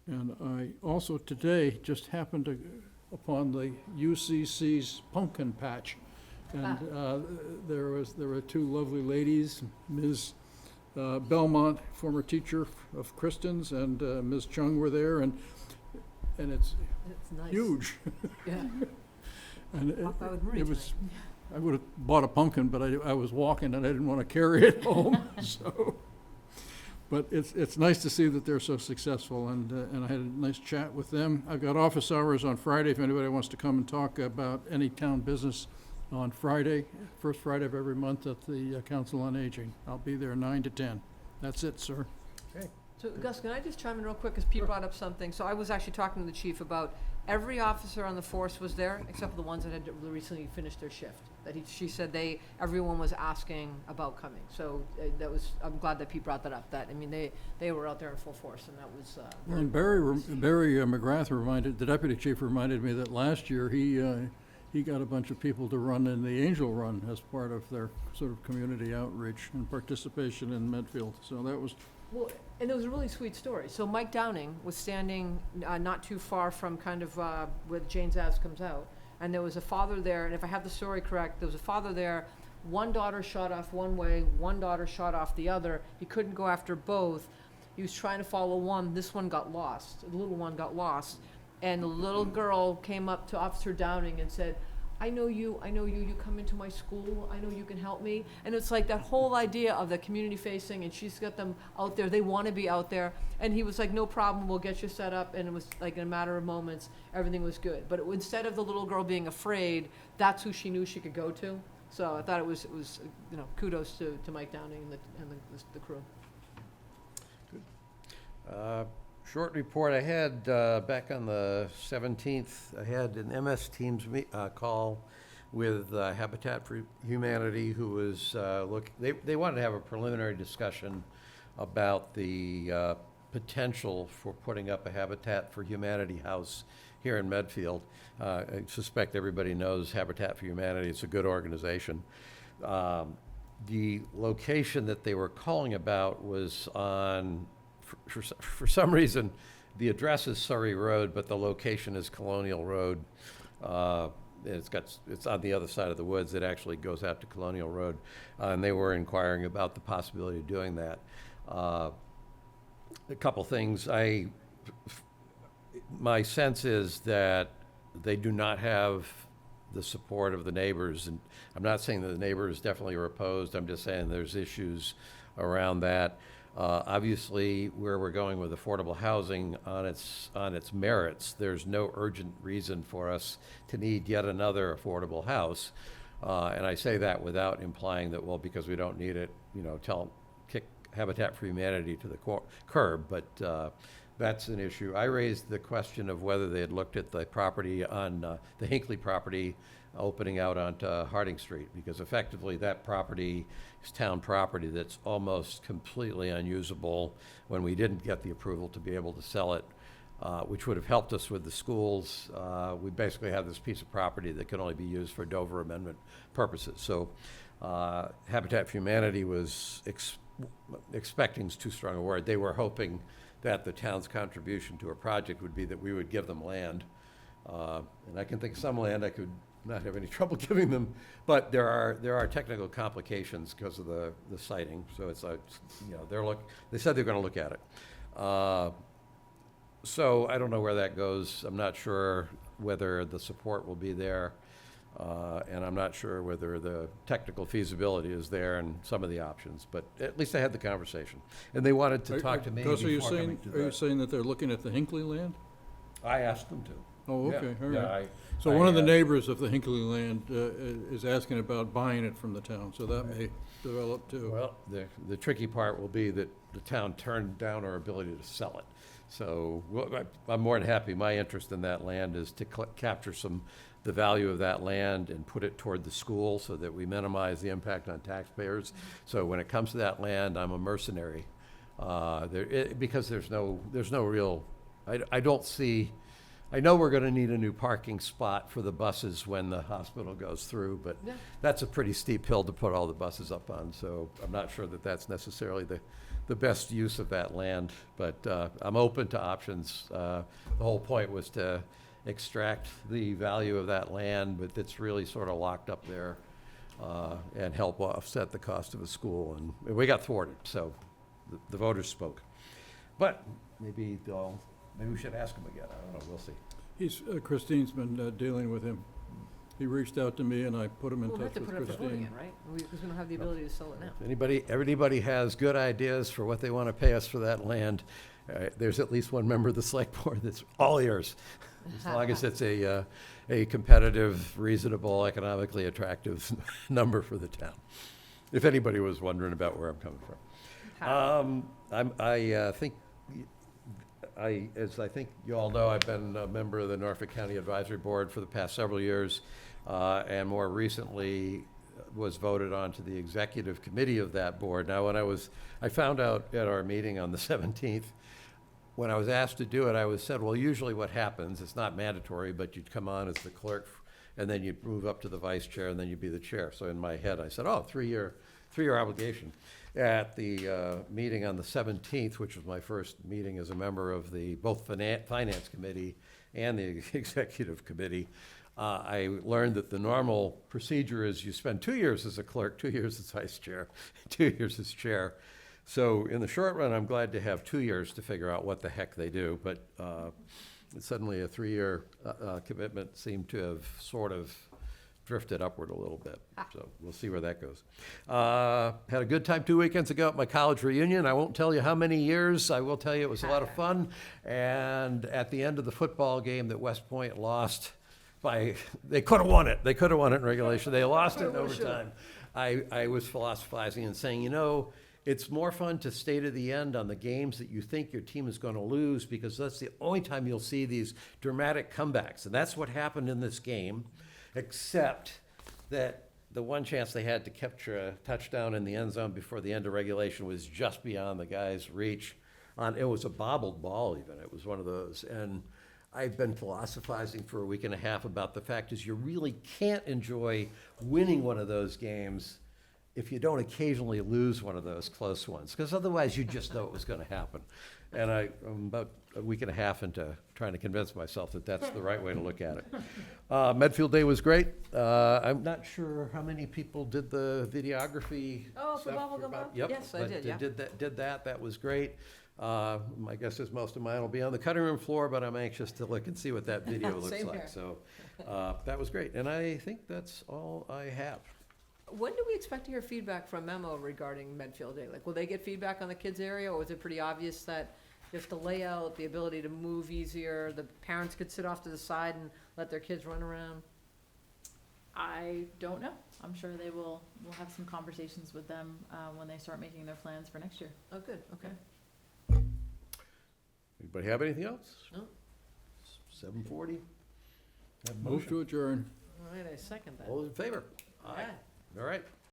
Speaker 5: And I also today just happened upon the UCC's pumpkin patch. And there were two lovely ladies, Ms. Belmont, former teacher of Kristen's, and Ms. Chung were there, and it's
Speaker 4: nice.
Speaker 5: huge.
Speaker 4: Yeah.
Speaker 5: And
Speaker 4: Walk by with Marie
Speaker 5: it was,
Speaker 4: tonight.
Speaker 5: I would have bought a pumpkin, but I was walking and I didn't want to carry it home, so. But it's nice to see that they're so successful, and I had a nice chat with them. I've got office hours on Friday if anybody wants to come and talk about any town business on Friday, first Friday of every month at the Council on Aging. I'll be there 9 to 10. That's it, sir.
Speaker 4: So Gus, can I just chime in real quick, because Pete brought up something. So I was actually talking to the chief about every officer on the force was there, except for the ones that had recently finished their shift. She said everyone was asking about coming. So I'm glad that Pete brought that up. That, I mean, they were out there in full force, and that was.
Speaker 5: And Barry McGrath the deputy chief reminded me that last year he got a bunch of people to run in the Angel Run as part of their sort of community outreach and participation in Medfield. So that was.
Speaker 4: Well, and it was a really sweet story. So Mike Downing was standing not too far from kind of where Jane's Ave comes out, and there was a father there, and if I have the story correct, there was a father there, one daughter shot off one way, one daughter shot off the other. He couldn't go after both. He was trying to follow one. This one got lost. The little one got lost. And the little girl came up to Officer Downing and said, I know you, you come into my school, I know you can help me. And it's like that whole idea of the community facing, and she's got them out there, they want to be out there. And he was like, no problem, we'll get you set up. And it was like in a matter of moments, everything was good. But instead of the little girl being afraid, that's who she knew she could go to. So I thought it was kudos to Mike Downing and the crew.
Speaker 1: Short report, I had, back on the 17th, I had an MS Teams call with Habitat for Humanity, who was, they wanted to have a preliminary discussion about the potential for putting up a Habitat for Humanity house here in Medfield. I suspect everybody knows Habitat for Humanity. It's a good organization. The location that they were calling about was on, for some reason, the address is Surrey Road, but the location is Colonial Road. It's on the other side of the woods. It actually goes out to Colonial Road. And they were inquiring about the possibility of doing that. A couple things. My sense is that they do not have the support of the neighbors. And I'm not saying that the neighbors definitely are opposed. I'm just saying there's issues around that. Obviously, where we're going with affordable housing on its merits, there's no urgent reason for us to need yet another affordable house. And I say that without implying that, well, because we don't need it, kick Habitat for Humanity to the curb. But that's an issue. I raised the question of whether they had looked at the property on the Hinckley property opening out onto Harding Street, because effectively that property is town property that's almost completely unusable when we didn't get the approval to be able to sell it, which would have helped us with the schools. We basically have this piece of property that can only be used for Dover Amendment purposes. So Habitat for Humanity was expecting is too strong a word. They were hoping that the town's contribution to a project would be that we would give them land. And I can think of some land I could not have any trouble giving them, but there are technical complications because of the siting. So it's like, they said they're going to look at it. So I don't know where that goes. I'm not sure whether the support will be there. And I'm not sure whether the technical feasibility is there and some of the options, but at least I had the conversation. And they wanted to talk to me
Speaker 5: Gus, are you
Speaker 1: before coming
Speaker 5: saying,
Speaker 1: to
Speaker 5: are you
Speaker 1: the,
Speaker 5: saying that they're looking at the Hinckley land?
Speaker 1: I asked them to.
Speaker 5: Oh,
Speaker 1: Yeah,
Speaker 5: okay, all
Speaker 1: yeah,
Speaker 5: right.
Speaker 1: I-
Speaker 5: So
Speaker 1: I,
Speaker 5: one of the
Speaker 1: uh,
Speaker 5: neighbors of the Hinckley land is asking about buying it from the town, so that may develop too.
Speaker 1: Well, the tricky part will be that the town turned down our ability to sell it. So I'm more than happy. My interest in that land is to capture the value of that land and put it toward the school so that we minimize the impact on taxpayers. So when it comes to that land, I'm a mercenary. Because there's no real, I don't see, I know we're gonna need a new parking spot for the buses when the hospital goes through, but
Speaker 4: Yeah.
Speaker 1: that's a pretty steep hill to put all the buses up on, so I'm not sure that that's necessarily the best use of that land, but I'm open to options. The whole point was to extract the value of that land, but it's really sort of locked up there, and help offset the cost of a school, and we got thwarted, so the voters spoke. But maybe we should ask them again, I don't know, we'll see.
Speaker 5: Christine's been dealing with him. He reached out to me and I put him in
Speaker 4: We'll have
Speaker 5: touch
Speaker 4: to
Speaker 5: with
Speaker 4: put up for voting
Speaker 5: Christine.
Speaker 4: it, right? Because we don't have the ability to sell it now.
Speaker 1: Everybody has good ideas for what they want to pay us for that land. There's at least one member of the select board that's all ears, as long as it's a competitive, reasonable, economically attractive number for the town. If anybody was wondering about where I'm coming from. As I think you all know, I've been a member of the Norfolk County Advisory Board for the past several years, and more recently was voted onto the executive committee of that board. Now, I found out at our meeting on the 17th, when I was asked to do it, I was said, well, usually what happens, it's not mandatory, but you'd come on as the clerk, and then you'd move up to the vice chair, and then you'd be the chair. So in my head, I said, oh, three-year obligation. At the meeting on the 17th, which was my first meeting as a member of both Finance Committee and the Executive Committee, I learned that the normal procedure is you spend 2 years as a clerk, 2 years as vice chair, 2 years as chair. So in the short run, I'm glad to have 2 years to figure out what the heck they do, but suddenly a 3-year commitment seemed to have sort of drifted upward a little bit. So we'll see where that goes. Had a good time 2 weekends ago at my college reunion. I won't tell you how many years. I will tell you it was a lot of fun. And at the end of the football game that West Point lost they could have won it. They could have won it in regulation. They lost it in overtime. I was philosophizing and saying, it's more fun to stay to the end on the games that you think your team is going to lose, because that's the only time you'll see these dramatic comebacks. And that's what happened in this game, except that the one chance they had to capture a touchdown in the end zone before the end of regulation was just beyond the guy's reach. It was a bobbled ball even. It was one of those. And I've been philosophizing for a week and a half about the fact is you really can't enjoy winning one of those games if you don't occasionally lose one of those close ones, because otherwise you just know it was going to happen. And I'm about a week and a half into trying to convince myself that that's the right way to look at it. Medfield Day was great. I'm not sure how many people did the videography.
Speaker 4: Oh, for
Speaker 1: stuff
Speaker 4: Bubblegum Bob?
Speaker 1: Yep,
Speaker 4: Yes, I
Speaker 1: but
Speaker 4: did, yeah.
Speaker 1: Did that. That was great. My guess is most of mine will be on the cutting room floor, but I'm anxious to look and see what that video looks
Speaker 4: Same
Speaker 1: like.
Speaker 4: here.
Speaker 1: So that was great. And I think that's all I have.
Speaker 4: When do we expect to hear feedback from Memo regarding Medfield Day? Like, will they get feedback on the kids area, or was it pretty obvious that just the layout, the ability to move easier, the parents could sit off to the side and let their kids run around?
Speaker 2: I don't know. I'm sure we'll have some conversations with them when they start making their plans for next year.
Speaker 4: Oh, good, okay.
Speaker 1: Anybody have anything else?
Speaker 4: No.
Speaker 1: 7:40. Have a
Speaker 5: Move
Speaker 1: motion.
Speaker 5: to adjourn.
Speaker 4: All right, I second that.
Speaker 1: All those in favor?
Speaker 4: Aye.
Speaker 1: All right.